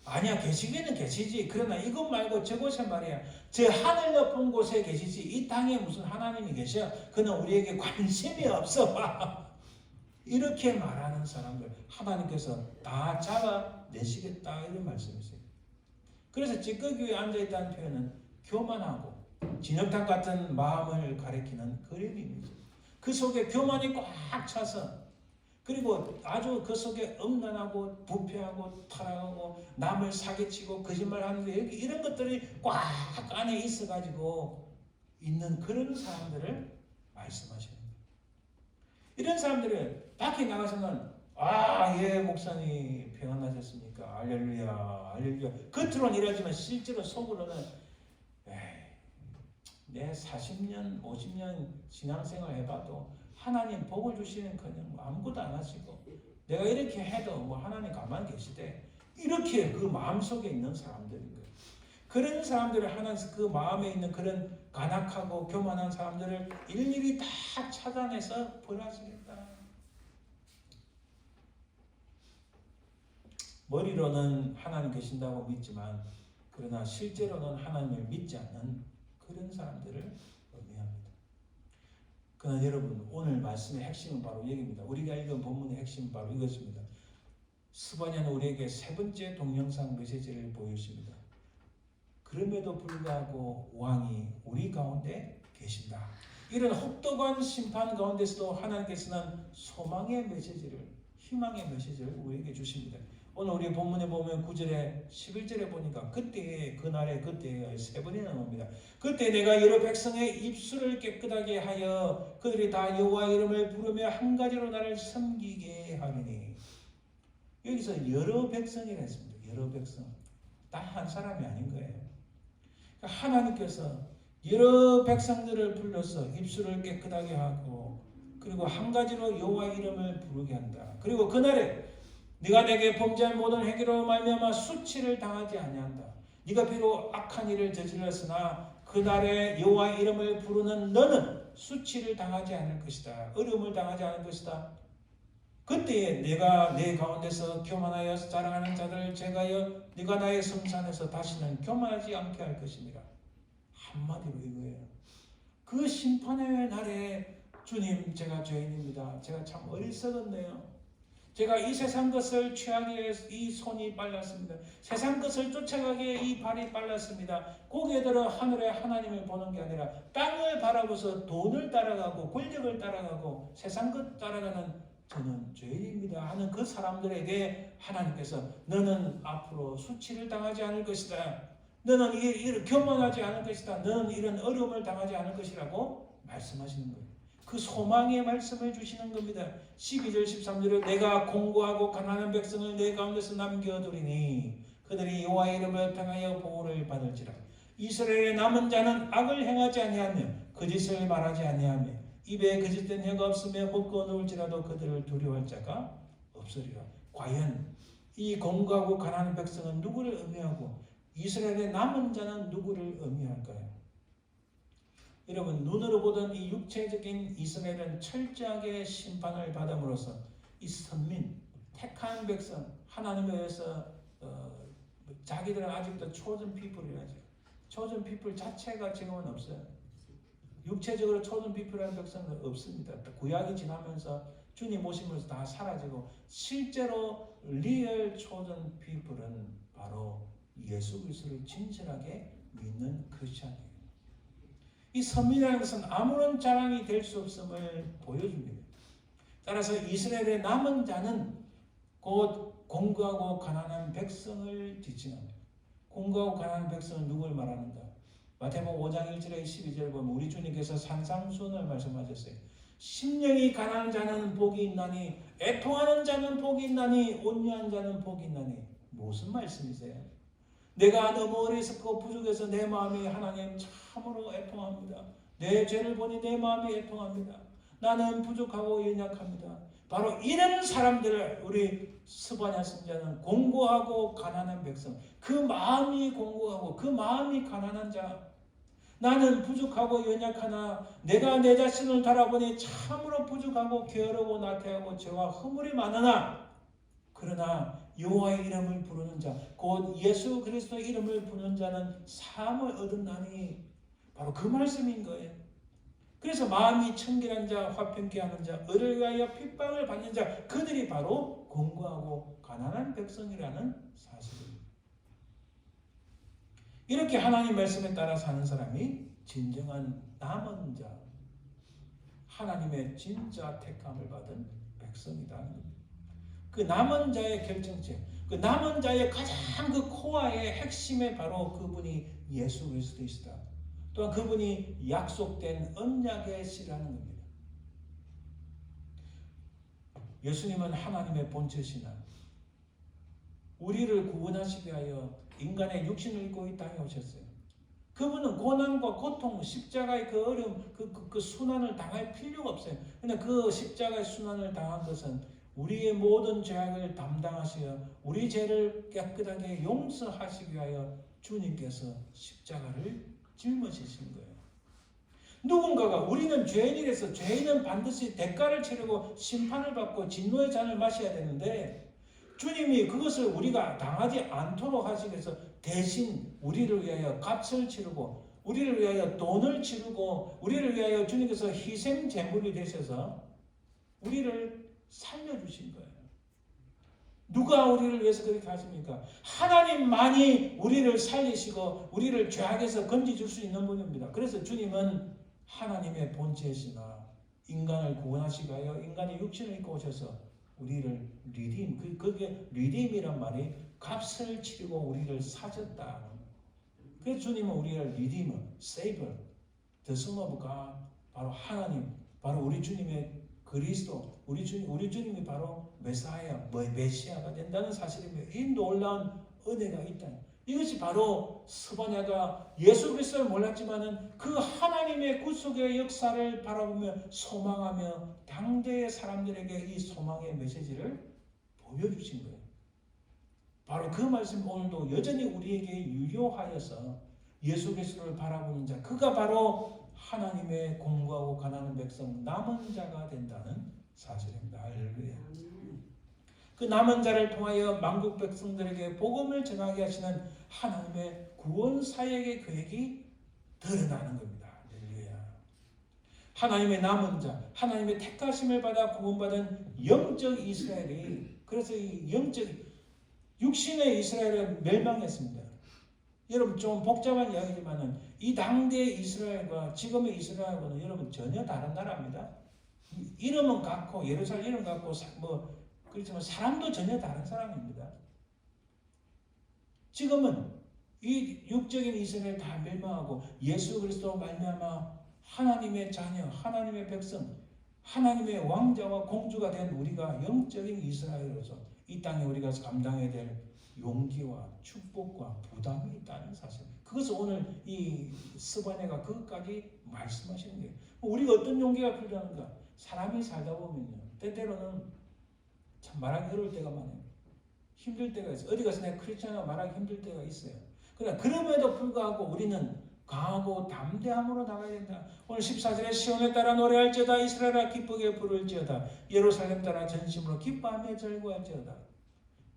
아니야, 계시기는 계시지. 그러나 이것 말고 저곳에 말이야, 저 하늘 높은 곳에 계시지 이 땅에 무슨 하나님이 계셔? 그는 우리에게 관심이 없어. 이렇게 말하는 사람들 하나님께서 다 잡아내시겠다, 이런 말씀이세요. 그래서 찌꺼기 위에 앉아있다는 표현은 교만하고 진흙탕 같은 마음을 가리키는 그림입니다. 그 속에 교만이 꽉 차서, 그리고 아주 그 속에 음란하고 부패하고 타락하고 남을 사기치고 거짓말하는데 이런 것들이 꽉 안에 있어가지고 있는 그런 사람들을 말씀하시는 거예요. 이런 사람들을 밖에 나가서는 예, 목사님 평안하셨습니까? 알렐루야, 알렐루야. 겉으로는 이러지만 실제로 속으로는 내 40년, 50년 신앙생활 해봐도 하나님 복을 주시는커녕 아무것도 안 하시고 내가 이렇게 해도 하나님 가만히 계시대. 이렇게 그 마음속에 있는 사람들인 거예요. 그런 사람들을 하나님 그 마음에 있는 그런 간악하고 교만한 사람들을 일일이 다 찾아내서 벌하시겠다. 머리로는 하나님 계신다고 믿지만 그러나 실제로는 하나님을 믿지 않는 그런 사람들을 의미합니다. 그러나 여러분 오늘 말씀의 핵심은 바로 여기입니다. 우리가 읽은 본문의 핵심은 바로 이것입니다. 스바냐는 우리에게 세 번째 동영상 메시지를 보여줍니다. 그럼에도 불구하고 왕이 우리 가운데 계신다. 이런 혹독한 심판 가운데서도 하나님께서는 소망의 메시지를, 희망의 메시지를 우리에게 주십니다. 오늘 우리 본문에 보면 9절에 11절에 보니까 그때에 그날에 그때에 세 번이나 나옵니다. 그때 내가 여러 백성의 입술을 깨끗하게 하여 그들이 다 여호와 이름을 부르며 한 가지로 나를 섬기게 하리니. 여기서 여러 백성이라 했습니다. 여러 백성. 딱 한 사람이 아닌 거예요. 하나님께서 여러 백성들을 불러서 입술을 깨끗하게 하고 그리고 한 가지로 여호와 이름을 부르게 한다. 그리고 그날에 네가 내게 범죄한 모든 행위로 말미암아 수치를 당하지 아니한다. 네가 비록 악한 일을 저질렀으나 그날에 여호와 이름을 부르는 너는 수치를 당하지 않을 것이다. 어려움을 당하지 않을 것이다. 그때에 내가 내 가운데서 교만하여 자랑하는 자들을 제가여 네가 나의 성산에서 다시는 교만하지 않게 할 것이니라. 한마디로 이거예요. 그 심판의 날에 주님 제가 죄인입니다. 제가 참 어리석었네요. 제가 이 세상 것을 취하기 위해서 이 손이 빨랐습니다. 세상 것을 쫓아가기에 이 발이 빨랐습니다. 고개 들어 하늘에 하나님을 보는 게 아니라 땅을 바라보서 돈을 따라가고 권력을 따라가고 세상 것 따라가는 저는 죄인입니다 하는 그 사람들에게 하나님께서 너는 앞으로 수치를 당하지 않을 것이다. 너는 이런 교만하지 않을 것이다. 너는 이런 어려움을 당하지 않을 것이라고 말씀하시는 거예요. 그 소망의 말씀을 주시는 겁니다. 12절 13절에 내가 공고하고 가난한 백성을 내 가운데서 남겨두리니 그들이 여호와의 이름을 평하여 보호를 받을지라. 이스라엘의 남은 자는 악을 행하지 아니하며 거짓을 말하지 아니하며 입에 거짓된 혀가 없으며 벗고 놓을지라도 그들을 두려워할 자가 없으리라. 과연 이 공고하고 가난한 백성은 누구를 의미하고 이스라엘의 남은 자는 누구를 의미할까요? 여러분 눈으로 보던 이 육체적인 이스라엘은 철저하게 심판을 받음으로써 이 선민, 택한 백성, 하나님에 의해서 자기들은 아직도 chosen people이라죠. chosen people 자체가 지금은 없어요. 육체적으로 chosen people이라는 백성은 없습니다. 구약이 지나면서 주님 오심으로써 다 사라지고 실제로 리얼 chosen people은 바로 예수 그리스도를 진실하게 믿는 크리스찬이에요. 이 선민이라는 것은 아무런 자랑이 될 수 없음을 보여줍니다. 따라서 이스라엘의 남은 자는 곧 공고하고 가난한 백성을 지칭합니다. 공고하고 가난한 백성은 누굴 말하는가? 마태복음 5장 1절에 12절을 보면 우리 주님께서 산상수훈을 말씀하셨어요. 심령이 가난한 자는 복이 있나니 애통하는 자는 복이 있나니 온유한 자는 복이 있나니. 무슨 말씀이세요? 내가 너무 어리석고 부족해서 내 마음이 하나님 참으로 애통합니다. 내 죄를 보니 내 마음이 애통합니다. 나는 부족하고 연약합니다. 바로 이런 사람들을 우리 스바냐 선지자는 공고하고 가난한 백성, 그 마음이 공고하고 그 마음이 가난한 자, 나는 부족하고 연약하나 내가 내 자신을 돌아보니 참으로 부족하고 게으르고 나태하고 죄와 허물이 많으나 그러나 여호와의 이름을 부르는 자, 곧 예수 그리스도의 이름을 부르는 자는 사함을 얻었나니. 바로 그 말씀인 거예요. 그래서 마음이 청결한 자, 화평케 하는 자, 의를 위하여 핍박을 받는 자, 그들이 바로 공고하고 가난한 백성이라는 사실입니다. 이렇게 하나님 말씀에 따라 사는 사람이 진정한 남은 자, 하나님의 진짜 택함을 받은 백성이다. 그 남은 자의 결정체, 그 남은 자의 가장 그 코어의 핵심에 바로 그분이 예수 그리스도이시다. 또한 그분이 약속된 언약의 씨라는 겁니다. 예수님은 하나님의 본체시나 우리를 구원하시기 위하여 인간의 육신을 입고 이 땅에 오셨어요. 그분은 고난과 고통, 십자가의 그 어려움, 그 순환을 당할 필요가 없어요. 그런데 그 십자가의 순환을 당한 것은 우리의 모든 죄악을 담당하시어 우리 죄를 깨끗하게 용서하시기 위하여 주님께서 십자가를 짊어지신 거예요. 누군가가 우리는 죄인이라서 죄인은 반드시 대가를 치르고 심판을 받고 진노의 잔을 마셔야 되는데 주님이 그것을 우리가 당하지 않도록 하시기 위해서 대신 우리를 위하여 값을 치르고 우리를 위하여 돈을 치르고 우리를 위하여 주님께서 희생 제물이 되셔서 우리를 살려주신 거예요. 누가 우리를 위해서 그렇게 하십니까? 하나님만이 우리를 살리시고 우리를 죄악에서 건지줄 수 있는 분입니다. 그래서 주님은 하나님의 본체이시나 인간을 구원하시기 위하여 인간의 육신을 입고 오셔서 우리를 리딤, 그게 리딤이란 말이 값을 치르고 우리를 사셨다. 그래서 주님은 우리를 리디머, 세이버, the Son of God, 바로 하나님, 바로 우리 주님의 그리스도, 우리 주님이 바로 메사야, 메시아가 된다는 사실입니다. 이 놀라운 은혜가 있다. 이것이 바로 스바냐가 예수 그리스도를 몰랐지만은 그 하나님의 구속의 역사를 바라보며 소망하며 당대의 사람들에게 이 소망의 메시지를 보여주신 거예요. 바로 그 말씀 오늘도 여전히 우리에게 유효하여서 예수 그리스도를 바라보는 자, 그가 바로 하나님의 공부하고 가난한 백성 남은 자가 된다는 사실입니다. 할렐루야. 그 남은 자를 통하여 만국 백성들에게 복음을 전하게 하시는 하나님의 구원 사역의 계획이 드러나는 겁니다. 할렐루야. 하나님의 남은 자, 하나님의 택하심을 받아 구원받은 영적 이스라엘이, 그래서 이 영적 육신의 이스라엘은 멸망했습니다. 여러분 좀 복잡한 이야기지만은 이 당대의 이스라엘과 지금의 이스라엘과는 여러분 전혀 다른 나라입니다. 이름은 같고 예루살렘 이름 같고 그렇지만 사람도 전혀 다른 사람입니다. 지금은 이 육적인 이스라엘 다 멸망하고 예수 그리스도 말미암아 하나님의 자녀, 하나님의 백성, 하나님의 왕자와 공주가 된 우리가 영적인 이스라엘로서 이 땅에 우리가 감당해야 될 용기와 축복과 부담이 있다는 사실. 그것을 오늘 이 스바냐가 그것까지 말씀하시는 거예요. 우리가 어떤 용기가 필요한가? 사람이 살다 보면요, 때때로는 참 말하기 어려울 때가 많아요. 힘들 때가 있어요. 어디 가서 내가 크리스천이라고 말하기 힘들 때가 있어요. 그러나 그럼에도 불구하고 우리는 강하고 담대함으로 나가야 된다. 오늘 14절에 시온에 따라 노래할지어다, 이스라엘아 기쁘게 부를지어다, 예루살렘 따라 전심으로 기뻐하며 즐거워할지어다.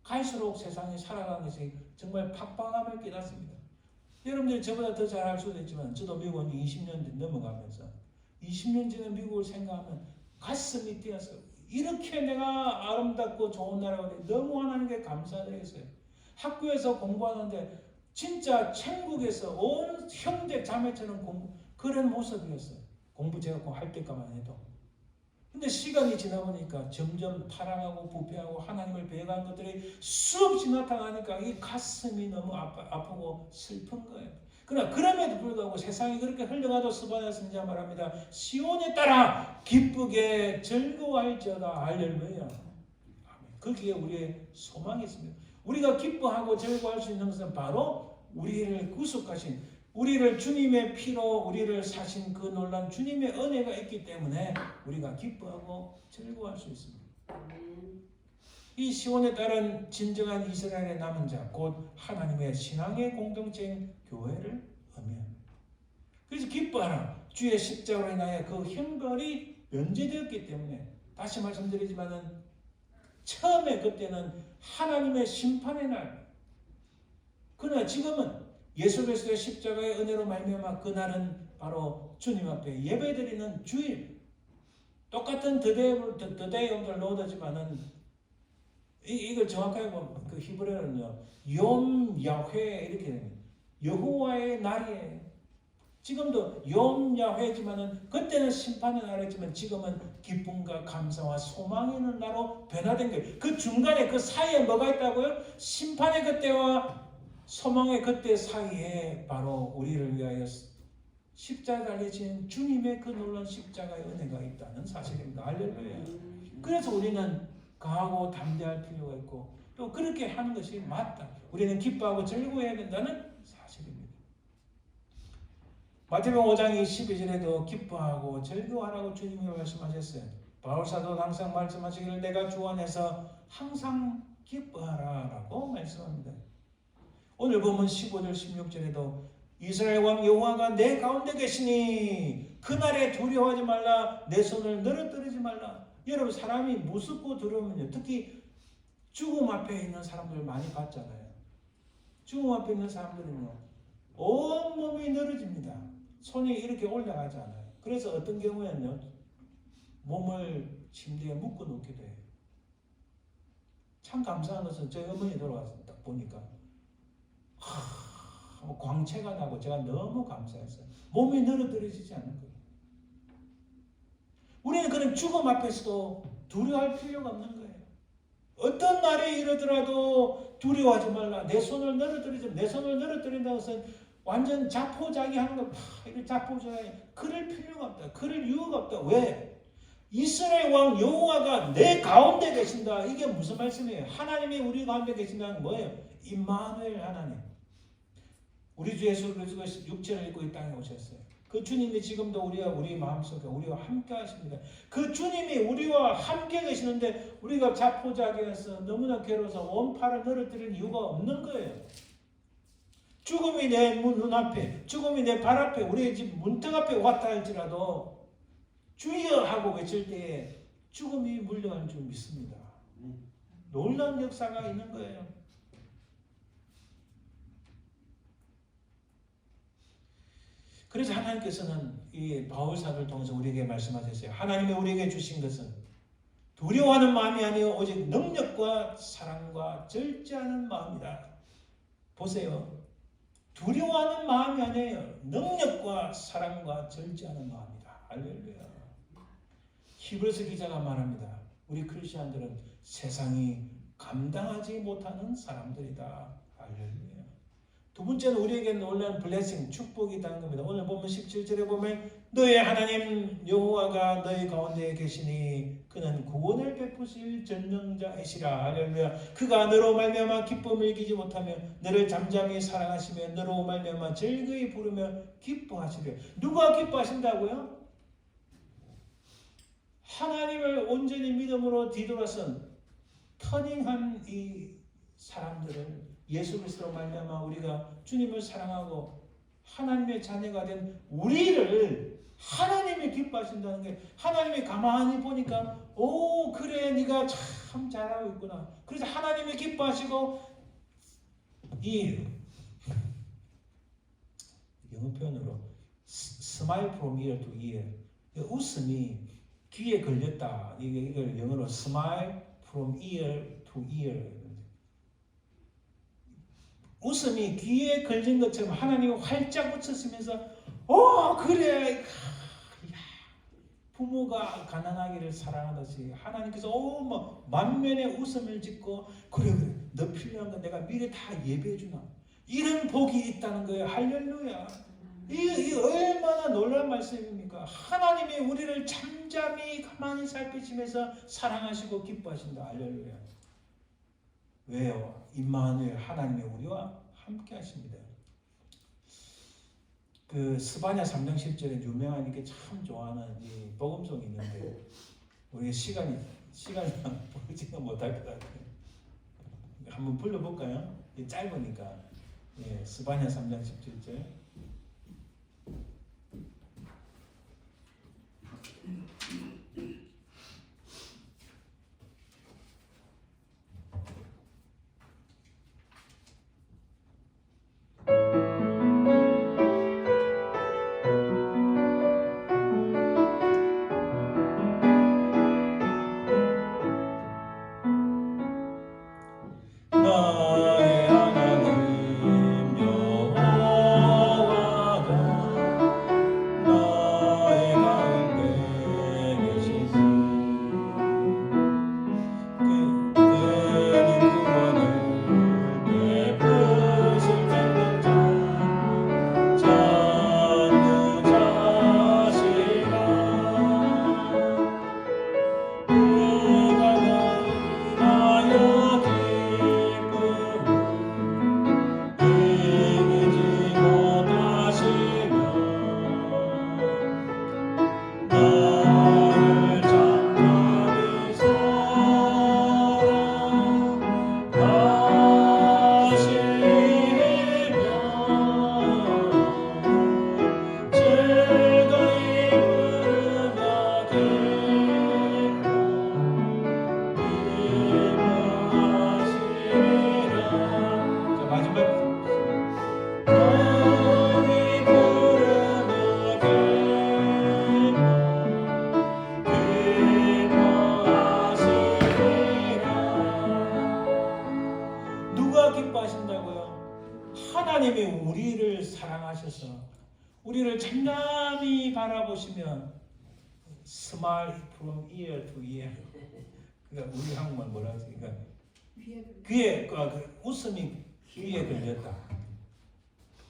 갈수록 세상이 살아가는 것이 정말 팍팍함을 깨닫습니다. 여러분들이 저보다 더 잘 알 수도 있지만 저도 미국 온 지 20년 넘어가면서 20년 전에 미국을 생각하면 가슴이 뛰어서 이렇게 내가 아름답고 좋은 나라가 너무 하나님께 감사드리겠어요. 학교에서 공부하는데 진짜 천국에서 온 형제 자매처럼 그런 모습이었어요. 공부 제가 할 때까만 해도. 근데 시간이 지나보니까 점점 타락하고 부패하고 하나님을 배반한 것들이 수없이 나타나니까 이 가슴이 너무 아프고 슬픈 거예요. 그러나 그럼에도 불구하고 세상이 그렇게 흘러가도 스바냐 선지자 말합니다. 시온에 따라 기쁘게 즐거워할지어다. 할렐루야. 거기에 우리의 소망이 있습니다. 우리가 기뻐하고 즐거워할 수 있는 것은 바로 우리를 구속하신, 우리를 주님의 피로 우리를 사신 그 놀란 주님의 은혜가 있기 때문에 우리가 기뻐하고 즐거워할 수 있습니다. 이 시온에 따른 진정한 이스라엘의 남은 자, 곧 하나님의 신앙의 공동체인 교회를 의미합니다. 그래서 기뻐하라. 주의 십자가로 인하여 그 형벌이 면제되었기 때문에, 다시 말씀드리지만은 처음에 그때는 하나님의 심판의 날, 그러나 지금은 예수 그리스도의 십자가의 은혜로 말미암아 그날은 바로 주님 앞에 예배드리는 주일. 똑같은 the day of the Lord지만은 이걸 정확하게 보면 그 히브리어는요, 욤 야훼 이렇게 됩니다. 여호와의 날이에요. 지금도 욤 야훼지만은 그때는 심판의 날이지만 지금은 기쁨과 감사와 소망이 있는 날로 변화된 거예요. 그 중간에 그 사이에 뭐가 있다고요? 심판의 그때와 소망의 그때 사이에 바로 우리를 위하여 십자가 달리신 주님의 그 놀라운 십자가의 은혜가 있다는 사실입니다. 할렐루야. 그래서 우리는 강하고 담대할 필요가 있고 또 그렇게 하는 것이 맞다. 우리는 기뻐하고 즐거워해야 된다는 사실입니다. 마태복음 5장 12절에도 기뻐하고 즐거워하라고 주님이 말씀하셨어요. 바울사도 항상 말씀하시기를 내가 주 안에서 항상 기뻐하라 라고 말씀합니다. 오늘 보면 15절 16절에도 이스라엘 왕 여호와가 내 가운데 계시니 그날에 두려워하지 말라 내 손을 늘어뜨리지 말라. 여러분 사람이 무섭고 두려우면요 특히 죽음 앞에 있는 사람들 많이 봤잖아요. 죽음 앞에 있는 사람들은요 온몸이 늘어집니다. 손이 이렇게 올라가지 않아요. 그래서 어떤 경우에는요 몸을 침대에 묶어 놓기도 해요. 참 감사한 것은 저희 어머니 돌아가서 딱 보니까 광채가 나고 제가 너무 감사했어요. 몸이 늘어뜨려지지 않는 거예요. 우리는 그런 죽음 앞에서도 두려워할 필요가 없는 거예요. 어떤 날이 이르더라도 두려워하지 말라. 내 손을 늘어뜨리지. 내 손을 늘어뜨린다는 것은 완전 자포자기하는 거. 이렇게 자포자기. 그럴 필요가 없다. 그럴 이유가 없다. 왜? 이스라엘 왕 여호와가 내 가운데 계신다. 이게 무슨 말씀이에요? 하나님이 우리 가운데 계신다는 뭐예요? 임마누엘 하나님. 우리 주 예수 그리스도가 육체를 입고 이 땅에 오셨어요. 그 주님이 지금도 우리 마음속에 우리와 함께 하십니다. 그 주님이 우리와 함께 계시는데 우리가 자포자기해서 너무나 괴로워서 원팔을 늘어뜨리는 이유가 없는 거예요. 죽음이 내 눈앞에, 죽음이 내 발 앞에, 우리의 집 문턱 앞에 왔다 할지라도 주여 하고 외칠 때에 죽음이 물려가는 줄 믿습니다. 놀라운 역사가 있는 거예요. 그래서 하나님께서는 이 바울사를 통해서 우리에게 말씀하셨어요. 하나님이 우리에게 주신 것은 두려워하는 마음이 아니요 오직 능력과 사랑과 절제하는 마음이다. 보세요. 두려워하는 마음이 아니에요. 능력과 사랑과 절제하는 마음이다. 할렐루야. 히브리서 기자가 말합니다. 우리 크리스천들은 세상이 감당하지 못하는 사람들이다. 할렐루야. 두 번째는 우리에게 놀라운 블레싱, 축복이 있다는 겁니다. 오늘 보면 17절에 보면 너의 하나님 여호와가 너희 가운데 계시니 그는 구원을 베푸실 전능자이시라. 할렐루야. 그가 너로 말미암아 기쁨을 이기지 못하며 너를 잠잠히 사랑하시며 너로 말미암아 즐거이 부르며 기뻐하시려. 누가 기뻐하신다고요? 하나님을 온전히 믿음으로 뒤돌아선 터닝한 이 사람들을 예수 그리스도로 말미암아 우리가 주님을 사랑하고 하나님의 자녀가 된 우리를 하나님이 기뻐하신다는 게 하나님이 가만히 보니까 오 그래 네가 참 잘하고 있구나. 그래서 하나님이 기뻐하시고 이 영어 표현으로 smile from ear to ear 웃음이 귀에 걸렸다. 이걸 영어로 smile from ear to ear 웃음이 귀에 걸린 것처럼 하나님이 활짝 웃으시면서 그래 부모가 가난하기를 사랑하듯이 하나님께서 만면에 웃음을 짓고 그래 너 필요한 거 내가 미리 다 예배해 주나 이런 복이 있다는 거예요. 할렐루야. 이 얼마나 놀라운 말씀입니까? 하나님이 우리를 잠잠히 가만히 살피시면서 사랑하시고 기뻐하신다. 할렐루야. 왜요? 임마누엘 하나님이 우리와 함께 하십니다. 그 스바냐 3장 10절에 유명한 이게 참 좋아하는 이 복음송이 있는데 우리 시간이 부르지는 못할 것 같아요. 한번 불러볼까요? 짧으니까. 스바냐 3장 17절. 나의 하나님 여호와 우리를 잠잠히 바라보시며 smile from ear to ear. 그러니까 우리 한국말 뭐라 하지? 그러니까 귀에 웃음이 귀에 걸렸다.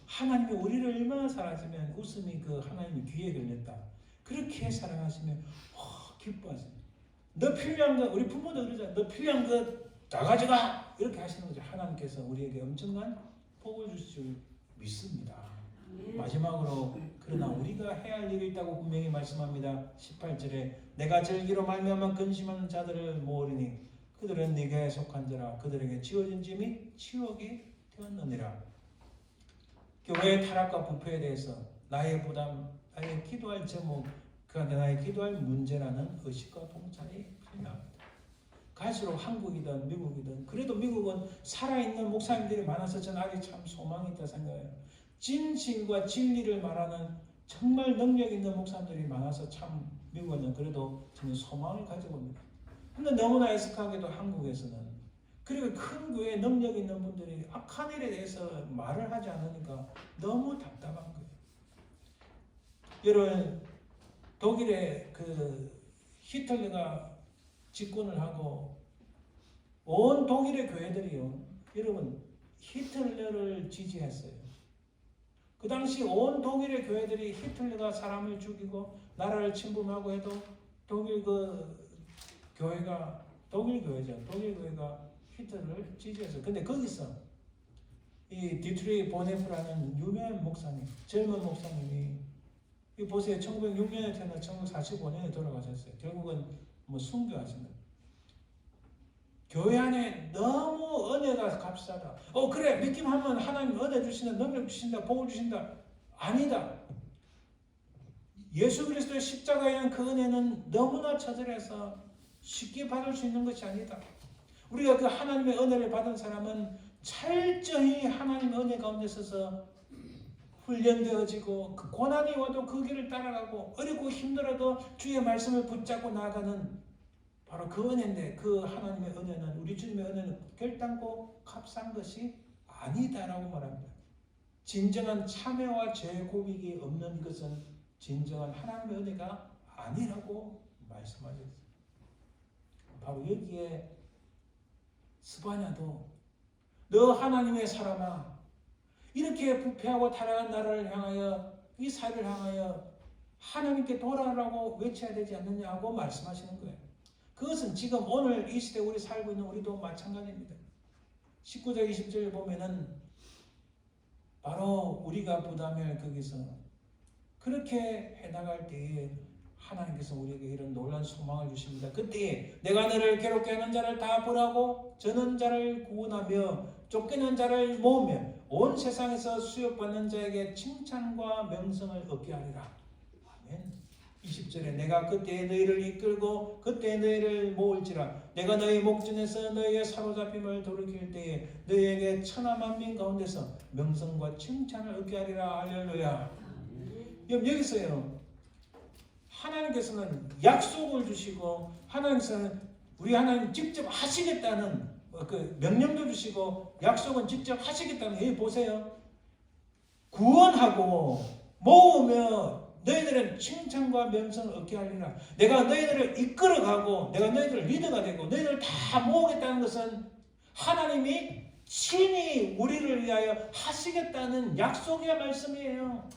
하나님이 우리를 얼마나 사랑하시면 웃음이 그 하나님이 귀에 걸렸다. 그렇게 사랑하시면 기뻐하십니다. 너 필요한 거 우리 부모도 그러잖아. 너 필요한 거 다 가져가 이렇게 하시는 거죠. 하나님께서 우리에게 엄청난 복을 주실 줄 믿습니다. 마지막으로 그러나 우리가 해야 할 일이 있다고 분명히 말씀합니다. 18절에 내가 절기로 말미암아 근심하는 자들을 모으리니 그들은 네게 속한 자라 그들에게 지어진 짐이 치욕이 되었느니라. 교회의 타락과 부패에 대해서 나의 부담, 나의 기도할 제목, 그러나 나의 기도할 문제라는 의식과 통찰이 필요합니다. 갈수록 한국이든 미국이든 그래도 미국은 살아있는 목사님들이 많아서 저는 아직 참 소망이 있다 생각해요. 진실과 진리를 말하는 정말 능력 있는 목사님들이 많아서 참 미국은 그래도 저는 소망을 가지고 옵니다. 그런데 너무나 애석하게도 한국에서는 그리고 큰 교회에 능력 있는 분들이 악한 일에 대해서 말을 하지 않으니까 너무 답답한 거예요. 여러분 독일의 그 히틀러가 집권을 하고 온 독일의 교회들이요. 여러분 히틀러를 지지했어요. 그 당시 온 독일의 교회들이 히틀러가 사람을 죽이고 나라를 침범하고 해도 독일 교회가 독일 교회가 히틀러를 지지했어요. 근데 거기서 이 디트리 보네프라는 유명한 목사님, 젊은 목사님이 이 보세요. 1906년에 태어나 1945년에 돌아가셨어요. 결국은 뭐 순교하신 거예요. 교회 안에 너무 은혜가 값싸다. 그래 믿기만 하면 하나님 은혜 주신다, 능력 주신다, 복을 주신다. 아니다. 예수 그리스도의 십자가에 의한 그 은혜는 너무나 처절해서 쉽게 받을 수 있는 것이 아니다. 우리가 그 하나님의 은혜를 받은 사람은 철저히 하나님의 은혜 가운데 서서 훈련되어지고 그 고난이 와도 그 길을 따라가고 어렵고 힘들어도 주의 말씀을 붙잡고 나아가는 바로 그 은혜인데 그 하나님의 은혜는 우리 주님의 은혜는 결단코 값싼 것이 아니다라고 말합니다. 진정한 참회와 죄 고백이 없는 것은 진정한 하나님의 은혜가 아니라고 말씀하셨어요. 바로 여기에 스바냐도 너 하나님의 사람아 이렇게 부패하고 타락한 나라를 향하여 이 사회를 향하여 하나님께 돌아오라고 외쳐야 되지 않느냐고 말씀하시는 거예요. 그것은 지금 오늘 이 시대에 우리 살고 있는 우리도 마찬가지입니다. 19절 20절 보면은 바로 우리가 부담할 거기서 그렇게 해나갈 때에 하나님께서 우리에게 이런 놀라운 소망을 주십니다. 그때 내가 너를 괴롭게 하는 자를 다 벌하고 저는 자를 구원하며 쫓기는 자를 모으며 온 세상에서 수욕받는 자에게 칭찬과 명성을 얻게 하리라. 아멘. 20절에 내가 그때 너희를 이끌고 그때 너희를 모을지라 내가 너희 목전에서 너희의 사로잡힘을 돌이킬 때에 너희에게 천하만민 가운데서 명성과 칭찬을 얻게 하리라. 할렐루야. 여기서요. 하나님께서는 약속을 주시고 하나님께서는 우리 하나님 직접 하시겠다는 그 명령도 주시고 약속은 직접 하시겠다는 여기 보세요. 구원하고 모으며 너희들은 칭찬과 명성을 얻게 하리라. 내가 너희들을 이끌어가고 내가 너희들 리더가 되고 너희들을 다 모으겠다는 것은 하나님이 친히 우리를 위하여 하시겠다는 약속의 말씀이에요.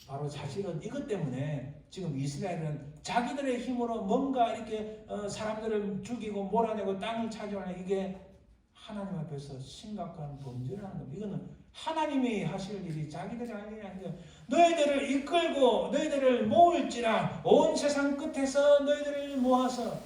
바로 사실은 이것 때문에 지금 이스라엘은 자기들의 힘으로 뭔가 이렇게 사람들을 죽이고 몰아내고 땅을 차지하는 이게 하나님 앞에서 심각한 범죄라는 겁니다. 이거는 하나님이 하실 일이 자기들이 할 일이 아니에요. 너희들을 이끌고 너희들을 모을지라 온 세상 끝에서 너희들을 모아서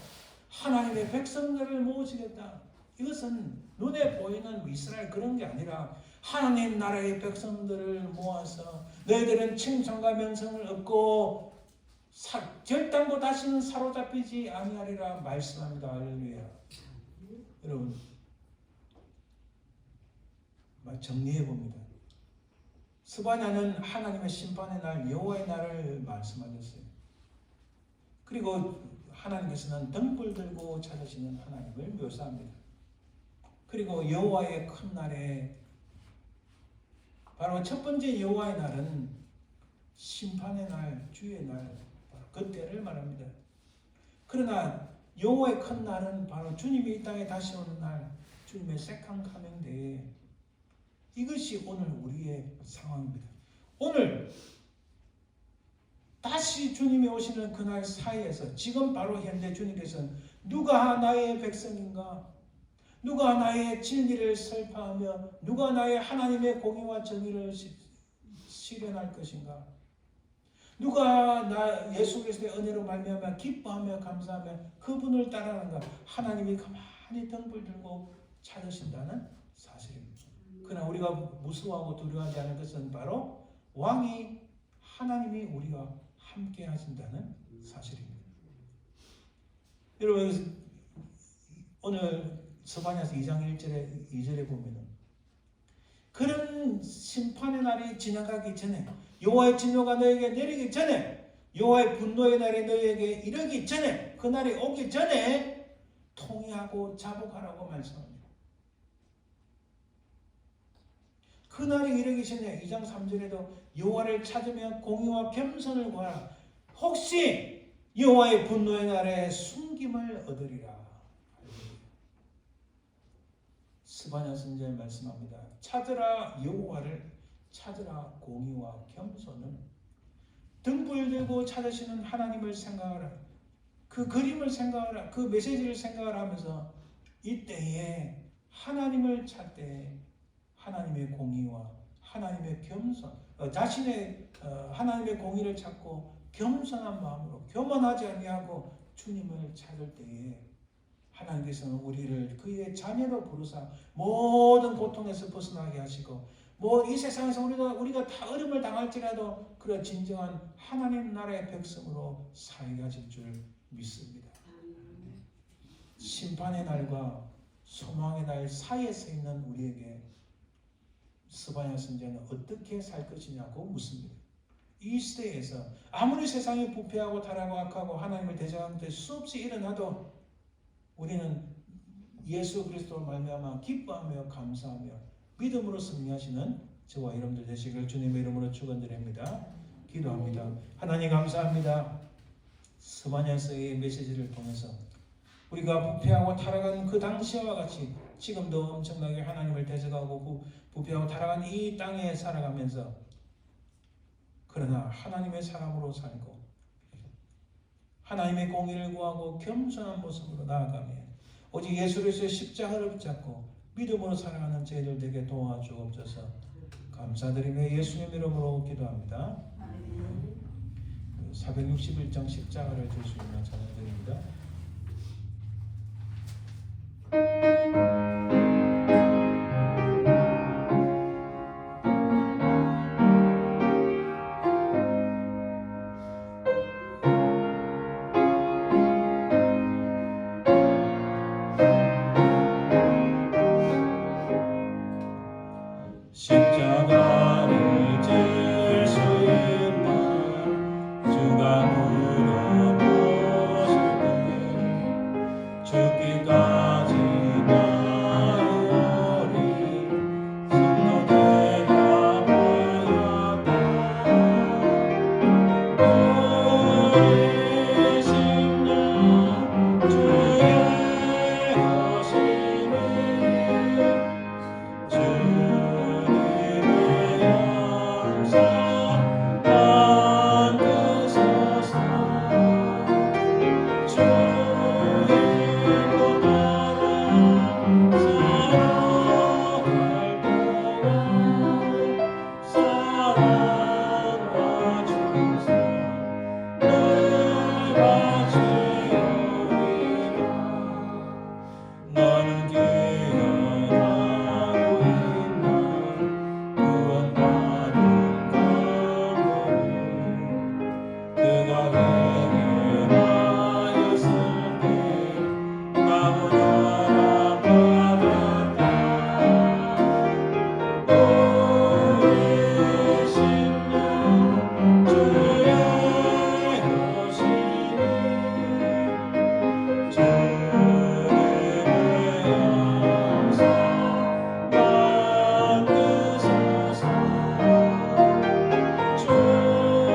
하나님의 백성들을 모으시겠다. 이것은 눈에 보이는 이스라엘 그런 게 아니라 하나님 나라의 백성들을 모아서 너희들은 칭찬과 명성을 얻고 결단코 다시는 사로잡히지 아니하리라 말씀합니다. 할렐루야. 여러분 정리해 봅니다. 스바냐는 하나님의 심판의 날 여호와의 날을 말씀하셨어요. 그리고 하나님께서는 등불 들고 찾으시는 하나님을 묘사합니다. 그리고 여호와의 큰 날에 바로 첫 번째 여호와의 날은 심판의 날, 주의 날, 바로 그때를 말합니다. 그러나 여호와의 큰 날은 바로 주님이 이 땅에 다시 오는 날, 주님의 세컨 카밍 데이. 이것이 오늘 우리의 상황입니다. 오늘 다시 주님이 오시는 그날 사이에서 지금 바로 현재 주님께서는 누가 나의 백성인가? 누가 나의 진리를 설파하며 누가 나의 하나님의 공의와 정의를 실현할 것인가? 누가 나 예수 그리스도의 은혜로 말미암아 기뻐하며 감사하며 그분을 따라가는가? 하나님이 가만히 등불 들고 찾으신다는 사실입니다. 그러나 우리가 무서워하고 두려워하지 않은 것은 바로 왕이 하나님이 우리와 함께 하신다는 사실입니다. 여러분 오늘 스바냐서 2장 2절에 보면은 그런 심판의 날이 지나가기 전에 여호와의 진노가 너에게 내리기 전에 여호와의 분노의 날이 너에게 이르기 전에 그 날이 오기 전에 통회하고 자복하라고 말씀합니다. 그 날이 이르기 전에 2장 3절에도 여호와를 찾으며 공의와 겸손을 구하라. 혹시 여호와의 분노의 날에 숨김을 얻으리라. 스바냐 선지자는 말씀합니다. 찾으라 여호와를 찾으라 공의와 겸손을 등불 들고 찾으시는 하나님을 생각하라. 그 그림을 생각하라. 그 메시지를 생각하라 하면서 이때에 하나님을 찾되 하나님의 공의와 하나님의 겸손 자신의 하나님의 공의를 찾고 겸손한 마음으로 교만하지 아니하고 주님을 찾을 때에 하나님께서는 우리를 그의 자녀로 부르사 모든 고통에서 벗어나게 하시고 이 세상에서 우리가 다 어려움을 당할지라도 그런 진정한 하나님 나라의 백성으로 살게 하실 줄 믿습니다. 심판의 날과 소망의 날 사이에 서 있는 우리에게 스바냐 선지자는 어떻게 살 것이냐고 묻습니다. 이 시대에서 아무리 세상이 부패하고 타락하고 악하고 하나님을 대적하는 데 수없이 일어나도 우리는 예수 그리스도로 말미암아 기뻐하며 감사하며 믿음으로 승리하시는 저와 여러분들 되시길 주님의 이름으로 축원드립니다. 기도합니다. 하나님 감사합니다. 스바냐서의 메시지를 통해서 우리가 부패하고 타락한 그 당시와 같이 지금도 엄청나게 하나님을 대적하고 부패하고 타락한 이 땅에 살아가면서 그러나 하나님의 사람으로 살고 하나님의 공의를 구하고 겸손한 모습으로 나아가며 오직 예수 그리스도의 십자가를 붙잡고 믿음으로 살아가는 저희들 되게 도와주옵소서. 감사드리며 예수님 이름으로 기도합니다. 461장 십자가를 들 수 있는 찬양드립니다. 십자가를 질 수 있는 주가 물어보실 때 죽기까지 나오리 승로 대답하였다. 우리 심령 주의 오심을 너는 기억하고 있나 구원받은 걸음을 그가 회개하였을 때 가문하라 받았다. 우리 심령 주의 오시니 주의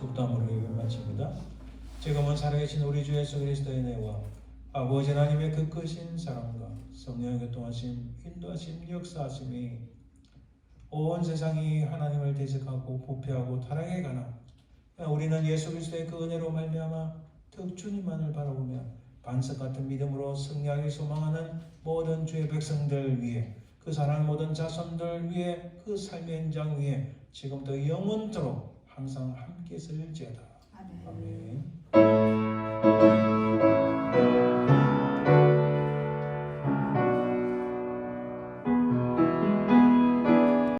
축도함으로 예배 마칩니다. 지금은 살아계신 우리 주 예수 그리스도의 은혜와 아버지 하나님의 그 크신 사랑과 성령의 교통하심, 인도하심, 역사하심이 온 세상이 하나님을 대적하고 부패하고 타락해 가나 우리는 예수 그리스도의 그 은혜로 말미암아 더욱 주님만을 바라보며 반석 같은 믿음으로 승리하기 소망하는 모든 주의 백성들 위해, 그 사랑하는 모든 자손들 위해, 그 삶의 현장 위에 지금부터 영원토록 항상 함께 있을지어다. 아멘.